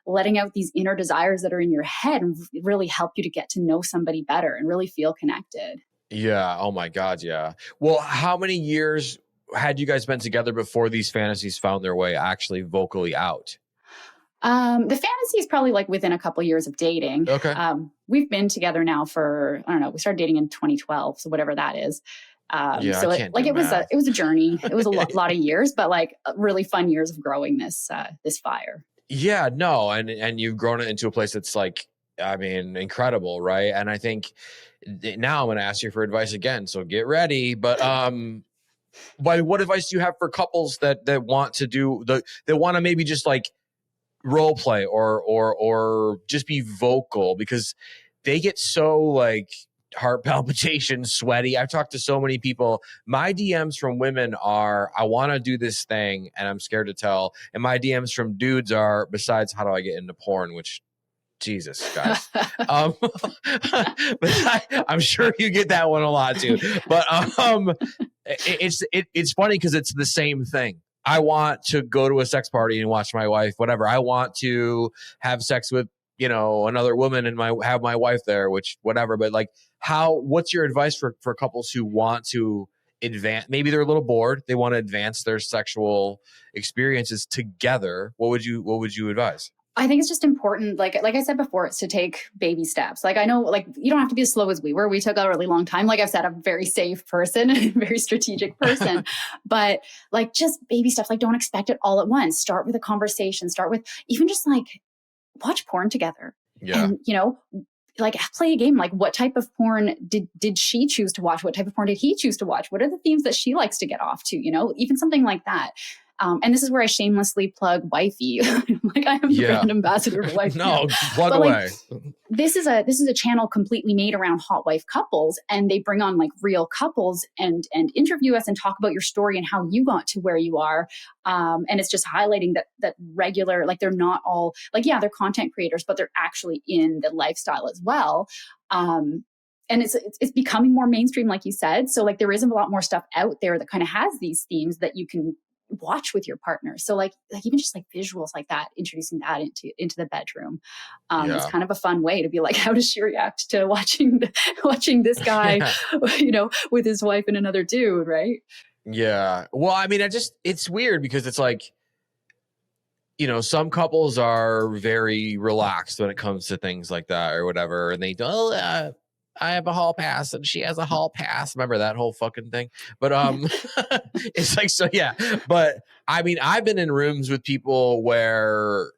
letting out these inner desires that are in your head really help you to get to know somebody better and really feel connected. Yeah. Oh my God. Yeah. Well, how many years had you guys been together before these fantasies found their way actually vocally out? The fantasy is probably like within a couple years of dating. Okay. We've been together now for, I don't know, we started dating in 2012. So whatever that is. So it was a journey. It was a lot of years, but like really fun years of growing this fire. Yeah, no. And you've grown it into a place that's like, I mean, incredible. Right. And I think now I'm going to ask you for advice again. So get ready. But, what advice do you have for couples that want to do that want to maybe just like role play or just be vocal, because they get so like heart palpitations, sweaty. I've talked to so many people. My DMs from women are, I want to do this thing and I'm scared to tell. And my DMs from dudes are, besides, how do I get into porn? Which, Jesus, guys. But I'm sure you get that one a lot too. But it's funny because it's the same thing. I want to go to a sex party and watch my wife, whatever. I want to have sex with, another woman and have my wife there, which whatever. But like, what's your advice for couples who want to advance? Maybe they're a little bored. They want to advance their sexual experiences together. What would you advise? I think it's just important, like I said before, it's to take baby steps. Like I know, like you don't have to be as slow as we were. We took a really long time. Like I've said, I'm a very safe person, a very strategic person, but like just baby steps. Like don't expect it all at once. Start with a conversation. Start with even just like watch porn together. Yeah. And like play a game. Like what type of porn did she choose to watch? What type of porn did he choose to watch? What are the themes that she likes to get off to? Even something like that. And this is where I shamelessly plug Wifey. Like I am the brand ambassador for Wifey. No, plug away. This is a channel completely made around hot wife couples, and they bring on like real couples and interview us and talk about your story and how you got to where you are. And it's just highlighting that regular, like they're not all like, yeah, they're content creators, but they're actually in the lifestyle as well. And it's becoming more mainstream, like you said. So like there is a lot more stuff out there that kind of has these themes that you can watch with your partner. So like even just like visuals like that, introducing that into the bedroom. It's kind of a fun way to be like, how does she react to watching this guy, with his wife and another dude, right? Yeah. Well, I mean, it's weird because it's like, some couples are very relaxed when it comes to things like that or whatever. And they go, I have a hall pass and she has a hall pass. Remember that whole fucking thing? But it's like, so yeah. But I mean, I've been in rooms with people where,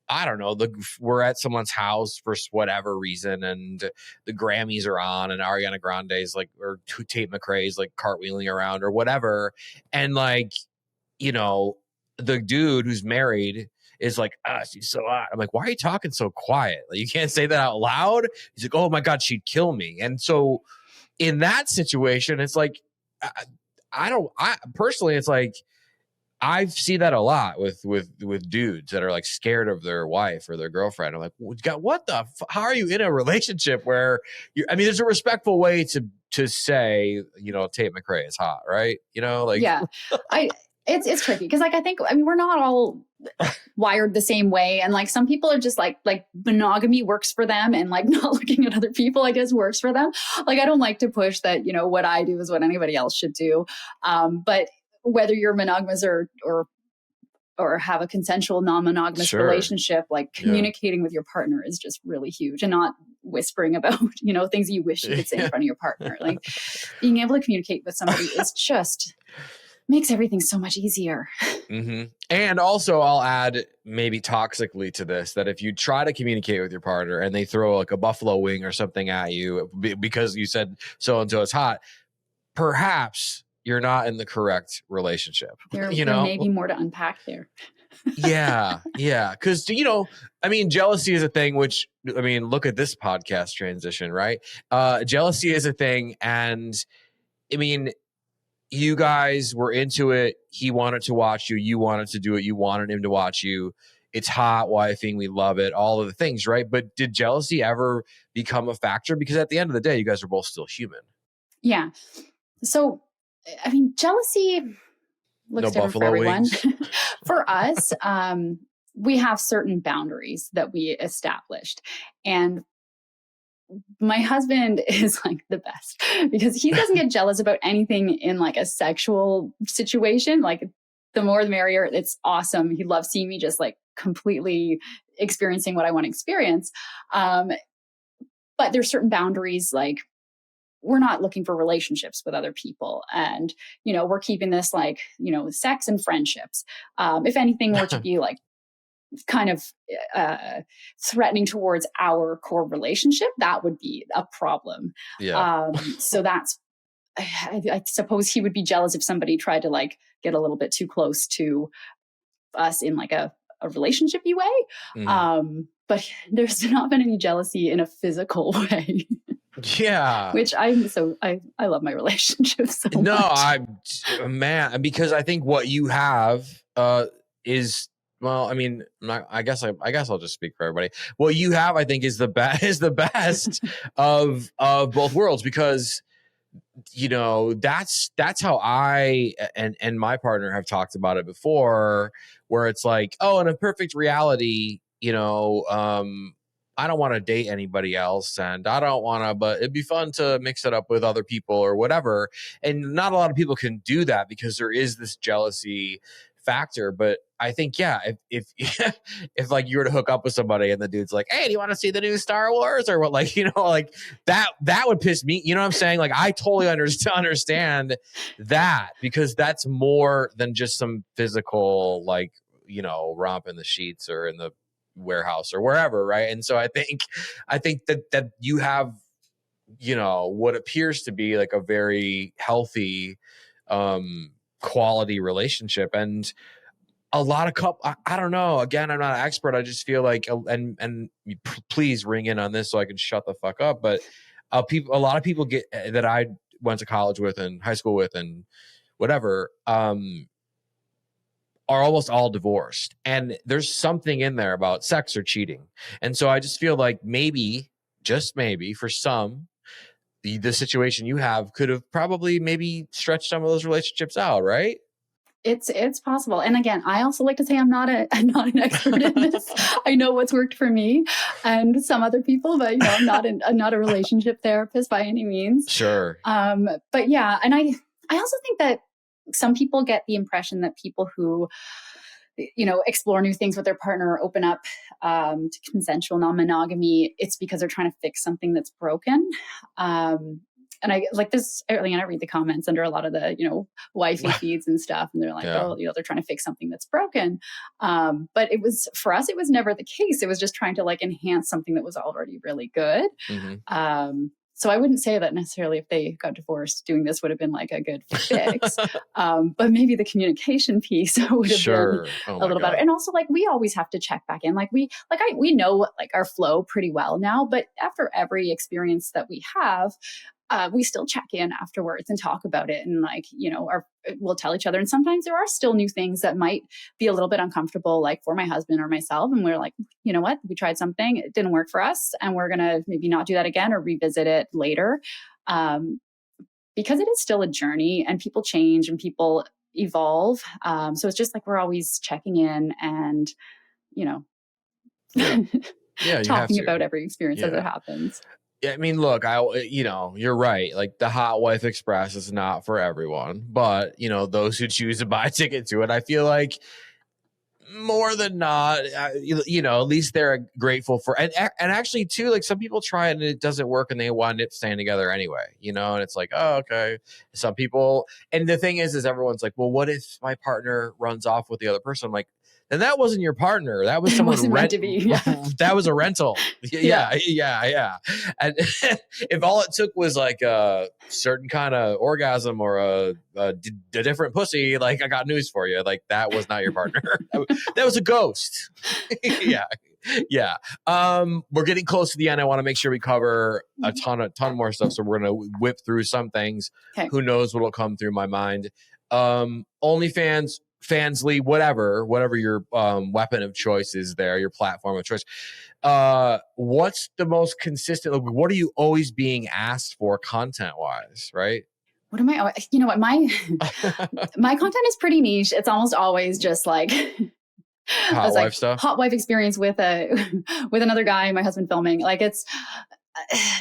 I don't know, we're at someone's house for whatever reason and the Grammys are on and Ariana Grande's like, or Tate McRae's like cartwheeling around or whatever. And like, the dude who's married is like, she's so hot. I'm like, why are you talking so quiet? Like, you can't say that out loud. He's like, oh my God, she'd kill me. And so in that situation, it's like, I personally, it's like, I see that a lot with dudes that are like scared of their wife or their girlfriend. I'm like, what the, how are you in a relationship where there's a respectful way to say, Tate McRae is hot, right? Yeah, it's tricky. Cause like, I think, we're not all wired the same way. And like, some people are just like monogamy works for them and like not looking at other people, I guess works for them. Like, I don't like to push that, what I do is what anybody else should do. But whether you're monogamous or have a consensual non-monogamous relationship, like communicating with your partner is just really huge, and not whispering about, things you wish you could say in front of your partner. Like being able to communicate with somebody is just makes everything so much easier. Mm-hmm. And also I'll add maybe toxically to this, that if you try to communicate with your partner and they throw like a buffalo wing or something at you because you said so-and-so is hot, perhaps you're not in the correct relationship. There may be more to unpack there. Yeah. Because, jealousy is a thing, which, look at this podcast transition, right? Jealousy is a thing. And you guys were into it. He wanted to watch you. You wanted to do it. You wanted him to watch you. It's hot wifing. We love it. All of the things, right? But did jealousy ever become a factor? Because at the end of the day, you guys are both still human. Yeah. So, jealousy looks different for everyone. For us, we have certain boundaries that we established. And my husband is like the best because he doesn't get jealous about anything in like a sexual situation. Like the more the merrier. It's awesome. He loves seeing me just like completely experiencing what I want to experience. But there's certain boundaries, like we're not looking for relationships with other people. And, we're keeping this like, sex and friendships. If anything were to be like kind of threatening towards our core relationship, that would be a problem. Yeah. So that's, I suppose he would be jealous if somebody tried to like get a little bit too close to us in like a relationship-y way. Mm-hmm. But there's not been any jealousy in a physical way. Yeah. Which I love my relationship so No, much. man, because I think what you have is, well, I mean, I guess I'll just speak for everybody. What you have, I think, is the best of both worlds, because that's how I and my partner have talked about it before, where it's like, oh, in a perfect reality, I don't want to date anybody else, and I don't want to, but it'd be fun to mix it up with other people or whatever. And not a lot of people can do that because there is this jealousy factor. But I think, yeah, if if like you were to hook up with somebody and the dude's like, hey, do you want to see the new Star Wars or what, like, like that would piss me, you know what I'm saying? Like, I totally understand that, because that's more than just some physical, like, romp in the sheets or in the warehouse or wherever, right? And so I think that you have, what appears to be like a very healthy quality relationship. And a lot of I don't know, again, I'm not an expert, I just feel like, and please ring in on this so I can shut the fuck up, but a lot of people that I went to college with and high school with and whatever, are almost all divorced, and there's something in there about sex or cheating. And so I just feel like maybe, just maybe, for some, the situation you have could have probably maybe stretched some of those relationships out, right? It's possible. And again, I also like to say I'm not an expert in this. I know what's worked for me and some other people, but I'm not a relationship therapist by any means. Sure. But yeah, and I also think that some people get the impression that people who explore new things with their partner, or open up to consensual non-monogamy, it's because they're trying to fix something that's broken. And I like this, and I read the comments under a lot of the, wifey feeds and stuff. And they're like, oh, they're trying to fix something that's broken. But for us, it was never the case. It was just trying to like enhance something that was already really good. Mm-hmm. So I wouldn't say that necessarily if they got divorced, doing this would have been like a good fix. But maybe the communication piece would have been a little better. And also, like, we always have to check back in. Like we know like our flow pretty well now, but after every experience that we have, we still check in afterwards and talk about it. And like, we'll tell each other. And sometimes there are still new things that might be a little bit uncomfortable, like for my husband or myself. And we're like, you know what, we tried something, it didn't work for us, and we're going to maybe not do that again or revisit it later. Because it is still a journey, and people change and people evolve. So it's just like, we're always checking in and, talking about every experience as it happens. I mean, look, you're right. Like, the Hot Wife Express is not for everyone, but those who choose to buy a ticket to it, I feel like more than not, at least they're grateful for, and actually too, like, some people try it and it doesn't work and they wind up staying together anyway, and it's like, oh, okay. Some people, and the thing is everyone's like, well, what if my partner runs off with the other person? I'm like, then that wasn't your partner. That was someone that was a rental. Yeah. And if all it took was like a certain kind of orgasm or a different pussy, like, I got news for you. Like, that was not your partner. That was a ghost. Yeah. We're getting close to the end. I want to make sure we cover a ton more stuff. So we're going to whip through some things. Okay. Who knows what'll come through my mind. OnlyFans, Fansly, whatever your weapon of choice is there, your platform of choice. What's the most consistent? Like, what are you always being asked for content wise, right? What am I? You know what, my content is pretty niche. It's almost always just like hot wife stuff, hot wife experience with another guy, my husband filming. Like,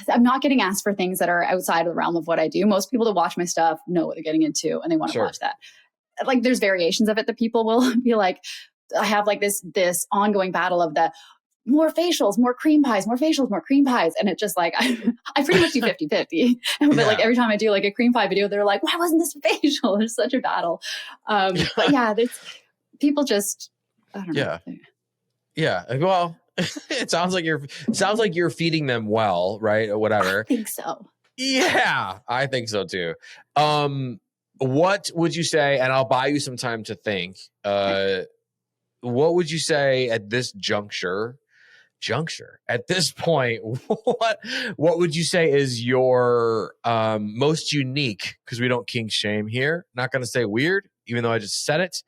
I'm not getting asked for things that are outside of the realm of what I do. Most people that watch my stuff know what they're getting into and they want to watch that. Like, there's variations of it that people will be like, I have like this ongoing battle of the more facials, more cream pies, more facials, more cream pies. And it just like, I pretty much do 50-50. But like, every time I do like a cream pie video, they're like, why wasn't this facial? There's such a battle. But yeah, people just, I don't know. Yeah. Well, it sounds like you're feeding them well, right? Or whatever. I think so. Yeah, I think so too. What would you say, and I'll buy you some time to think, what would you say at this juncture juncture at this point, what would you say is your most unique, because we don't kink shame here, not going to say weird, even though I just said it,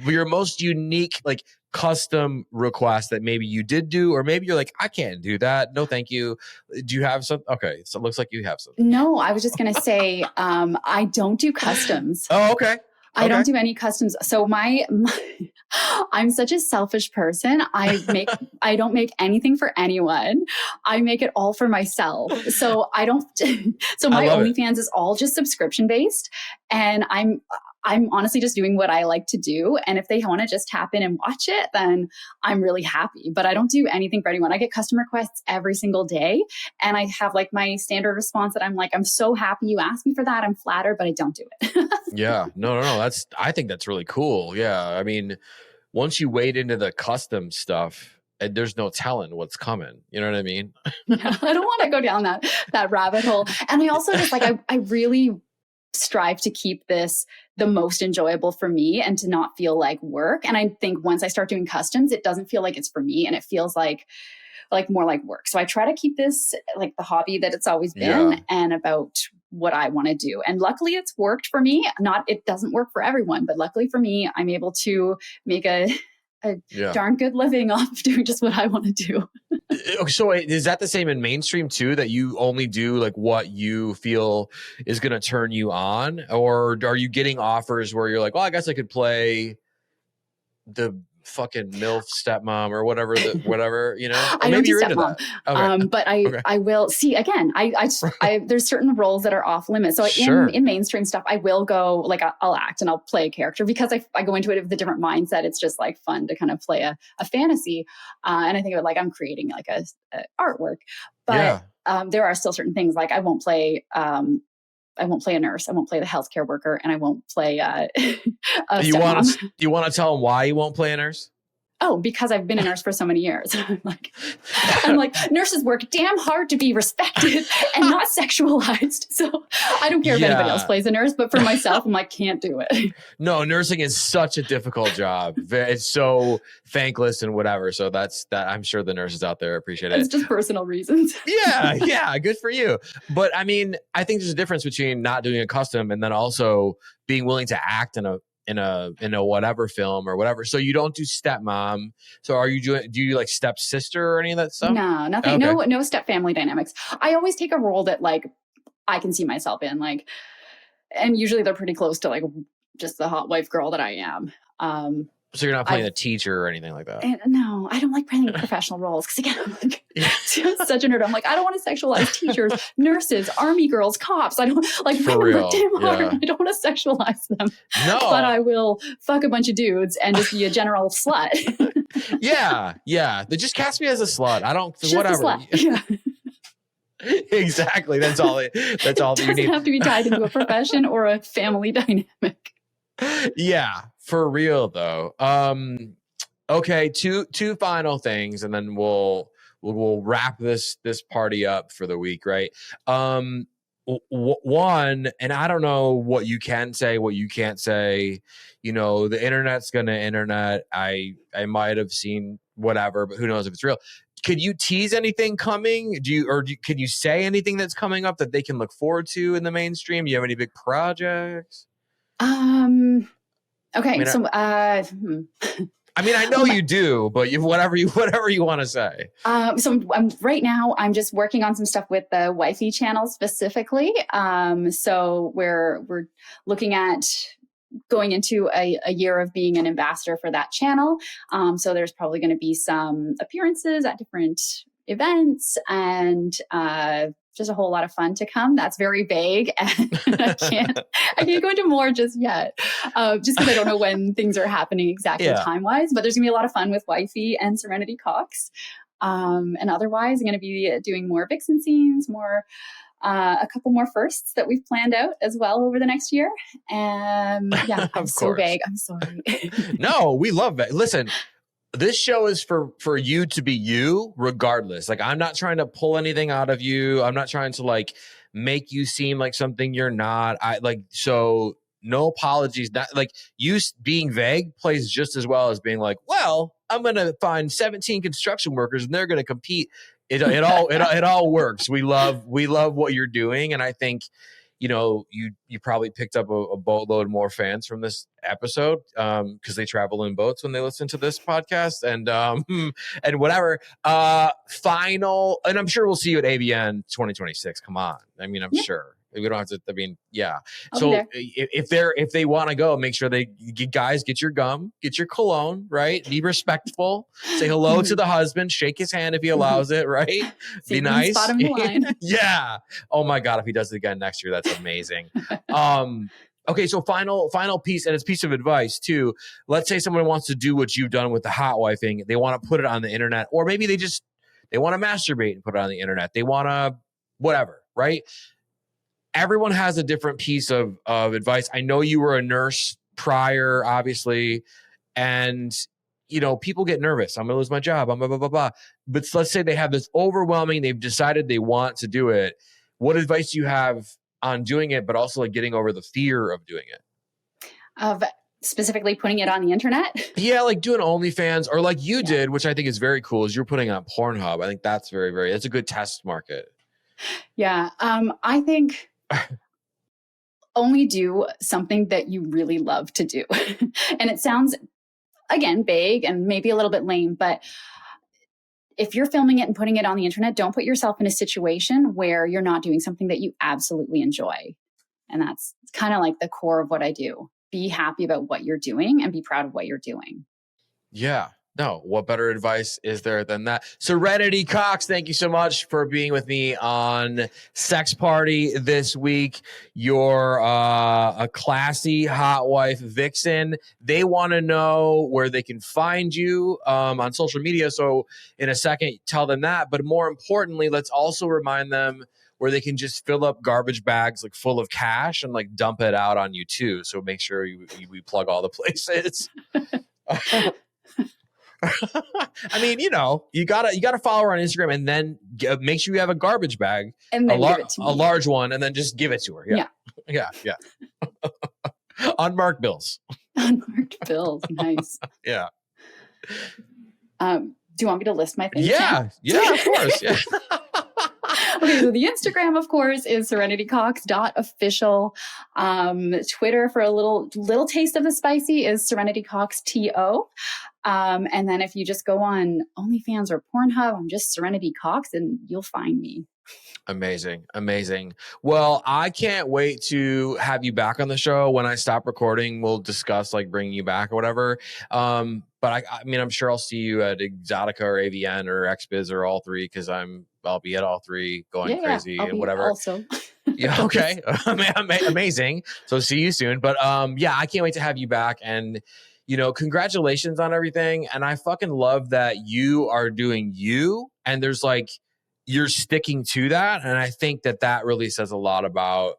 your most unique like custom request that maybe you did do, or maybe you're like, I can't do that, no thank you. Do you have some? Okay, so it looks like you have something. No, I was just going to say I don't do customs. Oh, okay. I don't do any customs. So I'm such a selfish person. I don't make anything for anyone. I make it all for myself. So I don't, so my OnlyFans is all just subscription based. And I'm honestly just doing what I like to do. And if they want to just tap in and watch it, then I'm really happy. But I don't do anything for anyone. I get custom requests every single day. And I have like my standard response that I'm like, I'm so happy you asked me for that. I'm flattered, but I don't do it. Yeah, no. I think that's really cool. Yeah. I mean, once you wade into the custom stuff, there's no telling what's coming. You know what I mean? Yeah, I don't want to go down that rabbit hole. And I also just like, I really strive to keep this the most enjoyable for me and to not feel like work. And I think once I start doing customs, it doesn't feel like it's for me and it feels like more like work. So I try to keep this like the hobby that it's always been and about what I want to do. And luckily it's worked for me. It doesn't work for everyone, but luckily for me, I'm able to make a darn good living off doing just what I want to do. So is that the same in mainstream too, that you only do like what you feel is going to turn you on? Or are you getting offers where you're like, well, I guess I could play the fucking MILF stepmom or whatever, you know? Or I don't do you're stepmom, okay. But I will see again. There's certain roles that are off limits. So in mainstream stuff, I will go like I'll act and I'll play a character because I go into it with a different mindset. It's just like fun to kind of play a fantasy, and I think of it like I'm creating like a artwork. But there are still certain things like I won't play a nurse. I won't play the healthcare worker, and I won't play a you want to tell them why you won't play a nurse? Oh, because I've been a nurse for so many years. I'm like, nurses work damn hard to be respected and not sexualized. So I don't care if anybody else plays a nurse, but for myself, I'm like, can't do it. No, nursing is such a difficult job. It's so thankless and whatever. So that I'm sure the nurses out there appreciate it. It's just personal reasons. Yeah, good for you. But I mean, I think there's a difference between not doing a custom and then also being willing to act in a whatever film or whatever. So you don't do stepmom. So do you like stepsister or any of that stuff? No, nothing. Okay. No step family dynamics. I always take a role that like I can see myself in, like, and usually they're pretty close to like just the hot wife girl that I am. So you're not playing a teacher or anything like that? No, I don't like playing professional roles because again, I'm like such a nerd. I'm like, I don't want to sexualize teachers, nurses, army girls, cops. I don't like for real. Damn hard. I don't want to sexualize them. No, but I will fuck a bunch of dudes and just be a general slut. yeah. They just cast me as a slut. I don't. Just whatever. A slut. Yeah. Exactly. That's all. That's all that you need. Doesn't have to be tied into a profession or a family dynamic. Yeah, for real though. Okay, two final things, and then we'll wrap this party up for the week, right? One, and I don't know what you can say, what you can't say. You know, the internet's gonna internet. I might have seen whatever, but who knows if it's real. Could you tease anything coming? Can you say anything that's coming up that they can look forward to in the mainstream? Do you have any big projects? Okay. I mean, I know you do, but whatever you want to say. So right now I'm just working on some stuff with the Wifey channel specifically. So we're looking at going into a year of being an ambassador for that channel. So there's probably going to be some appearances at different events and, just a whole lot of fun to come. That's very vague, and I can't go into more just yet, just because I don't know when things are happening exactly time-wise. But there's gonna be a lot of fun with Wifey and Serenity Cox, and otherwise, I'm gonna be doing more Vixen scenes, a couple more firsts that we've planned out as well over the next year. And I'm so vague. I'm sorry. No, we love it. Listen. This show is for you to be you regardless. Like, I'm not trying to pull anything out of you. I'm not trying to like make you seem like something you're not. So no apologies. Not like you being vague plays just as well as being like, well, I'm going to find 17 construction workers and they're going to compete. It all works. We love what you're doing. And I think, you probably picked up a boatload more fans from this episode because they travel in boats when they listen to this podcast and whatever. Final, and I'm sure we'll see you at ABN 2026. Come on. I mean, I'm sure. We don't have to. I mean, yeah. So if they want to go, make sure guys get your gum, get your cologne, right? Be respectful. Say hello to the husband. Shake his hand if he allows it, right? Be nice. Bottom line. Yeah. Oh my God, if he does it again next year, that's amazing. Okay, so final piece, and it's a piece of advice too. Let's say someone wants to do what you've done with the Hotwifing. They want to put it on the internet, or maybe they want to masturbate and put it on the internet. They want to whatever, right? Everyone has a different piece of advice. I know you were a nurse prior, obviously, and people get nervous. I'm going to lose my job. I'm blah, blah, blah, blah. But let's say they have this overwhelming, they've decided they want to do it. What advice do you have on doing it, but also like getting over the fear of doing it? Of specifically putting it on the internet? Yeah, like doing OnlyFans, or like you did, which I think is very cool, is you're putting it on Pornhub. I think that's that's a good test market. Yeah. I think only do something that you really love to do. And it sounds, again, vague and maybe a little bit lame, but if you're filming it and putting it on the internet, don't put yourself in a situation where you're not doing something that you absolutely enjoy. And that's kind of like the core of what I do. Be happy about what you're doing and be proud of what you're doing. Yeah. No, what better advice is there than that? Serenity Cox, thank you so much for being with me on Sex Party this week. You're a classy hot wife, Vixen. They want to know where they can find you on social media. So in a second, tell them that. But more importantly, let's also remind them where they can just fill up garbage bags like full of cash and like dump it out on you too. So make sure we plug all the places. I mean, you gotta follow her on Instagram and then make sure you have a garbage bag, and then give it to me. A large one, and then just give it to her. Yeah. Unmarked bills. Unmarked bills, nice. Yeah. Do you want me to list my things? Yeah, of course. Yeah. Okay, so the Instagram, of course, is serenitycox.official. Twitter, for a little taste of the spicy, is serenitycoxto. And then if you just go on OnlyFans or Pornhub, I'm just Serenity Cox and you'll find me. Amazing. Well, I can't wait to have you back on the show. When I stop recording, we'll discuss like bringing you back or whatever. But I mean, I'm sure I'll see you at Exotica or AVN or XBiz or all three, because I'll be at all three going crazy and whatever. Also. Yeah. Okay. Amazing. So see you soon. But I can't wait to have you back. And congratulations on everything. And I fucking love that you are doing you. And there's like, you're sticking to that. And I think that really says a lot about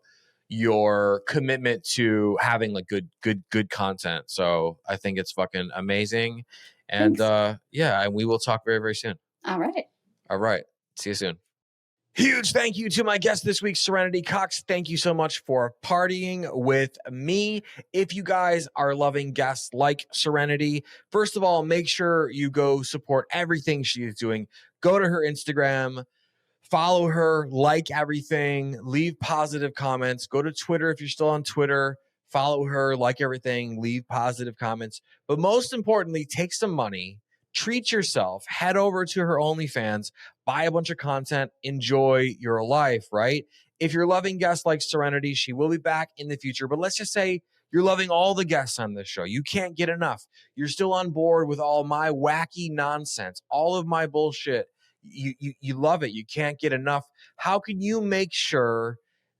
your commitment to having like good content. So I think it's fucking amazing. And and we will talk very, very soon. All right. See you soon. Huge thank you to my guest this week, Serenity Cox. Thank you so much for partying with me. If you guys are loving guests like Serenity, first of all, make sure you go support everything she is doing. Go to her Instagram, follow her, like everything, leave positive comments. Go to Twitter if you're still on Twitter. Follow her, like everything, leave positive comments. But most importantly, take some money, treat yourself, head over to her OnlyFans, buy a bunch of content, enjoy your life, right? If you're loving guests like Serenity, she will be back in the future. But let's just say you're loving all the guests on this show. You can't get enough. You're still on board with all my wacky nonsense, all of my bullshit. You love it. You can't get enough. How can you make sure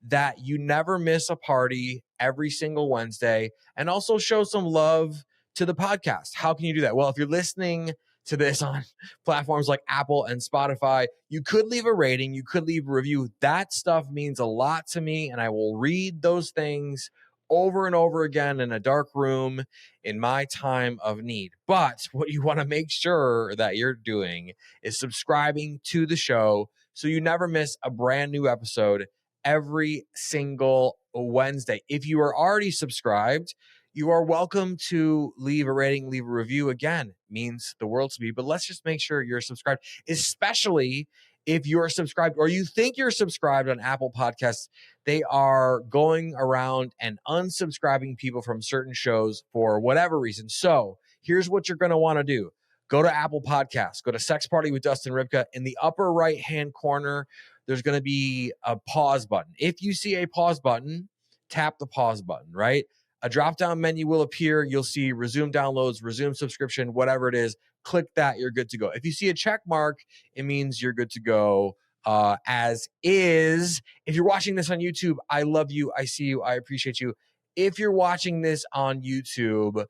that you never miss a party every single Wednesday and also show some love to the podcast? How can you do that? Well, if you're listening to this on platforms like Apple and Spotify, you could leave a rating, you could leave a review. That stuff means a lot to me, and I will read those things over and over again in a dark room in my time of need. But what you want to make sure that you're doing is subscribing to the show so you never miss a brand new episode every single Wednesday. If you are already subscribed, You are welcome to leave a rating, leave a review. Again, means the world to me, but let's just make sure you're subscribed, especially if you're subscribed or you think you're subscribed on Apple Podcasts. They are going around and unsubscribing people from certain shows for whatever reason. So here's what you're going to want to do. Go to Apple Podcasts, go to Sex Party with Dustin Rybka. In the upper right-hand corner, there's going to be a pause button. If you see a pause button, tap the pause button, right? A drop-down menu will appear. You'll see resume downloads, resume subscription, whatever it is. Click that. You're good to go. If you see a check mark, it means you're good to go as is. If you're watching this on YouTube, I love you. I see you. I appreciate you. If you're watching this on YouTube,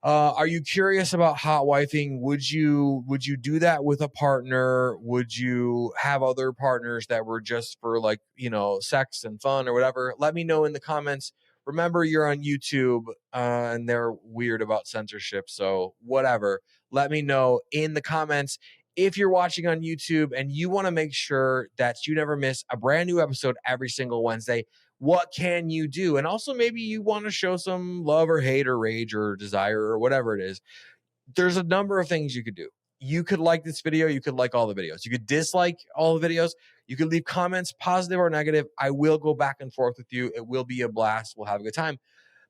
are you curious about hotwifing? Would you do that with a partner? Would you have other partners that were just for like, sex and fun or whatever? Let me know in the comments. Remember, you're on YouTube and they're weird about censorship. So whatever. Let me know in the comments. If you're watching on YouTube and you want to make sure that you never miss a brand new episode every single Wednesday, what can you do? And also maybe you want to show some love or hate or rage or desire or whatever it is. There's a number of things you could do. You could like this video. You could like all the videos. You could dislike all the videos. You could leave comments, positive or negative. I will go back and forth with you. It will be a blast. We'll have a good time.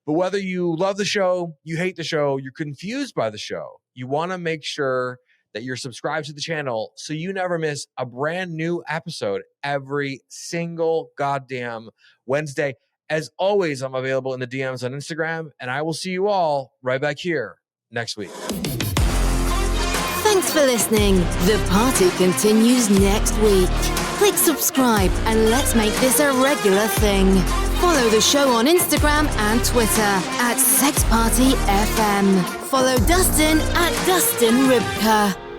But whether you love the show, you hate the show, you're confused by the show, you want to make sure that you're subscribed to the channel so you never miss a brand new episode every single goddamn Wednesday. As always, I'm available in the DMs on Instagram, and I will see you all right back here next week. Thanks for listening. The party continues next week. Click subscribe and let's make this a regular thing. Follow the show on Instagram and Twitter at SexPartyFM. Follow Dustin at Dustin Rybka.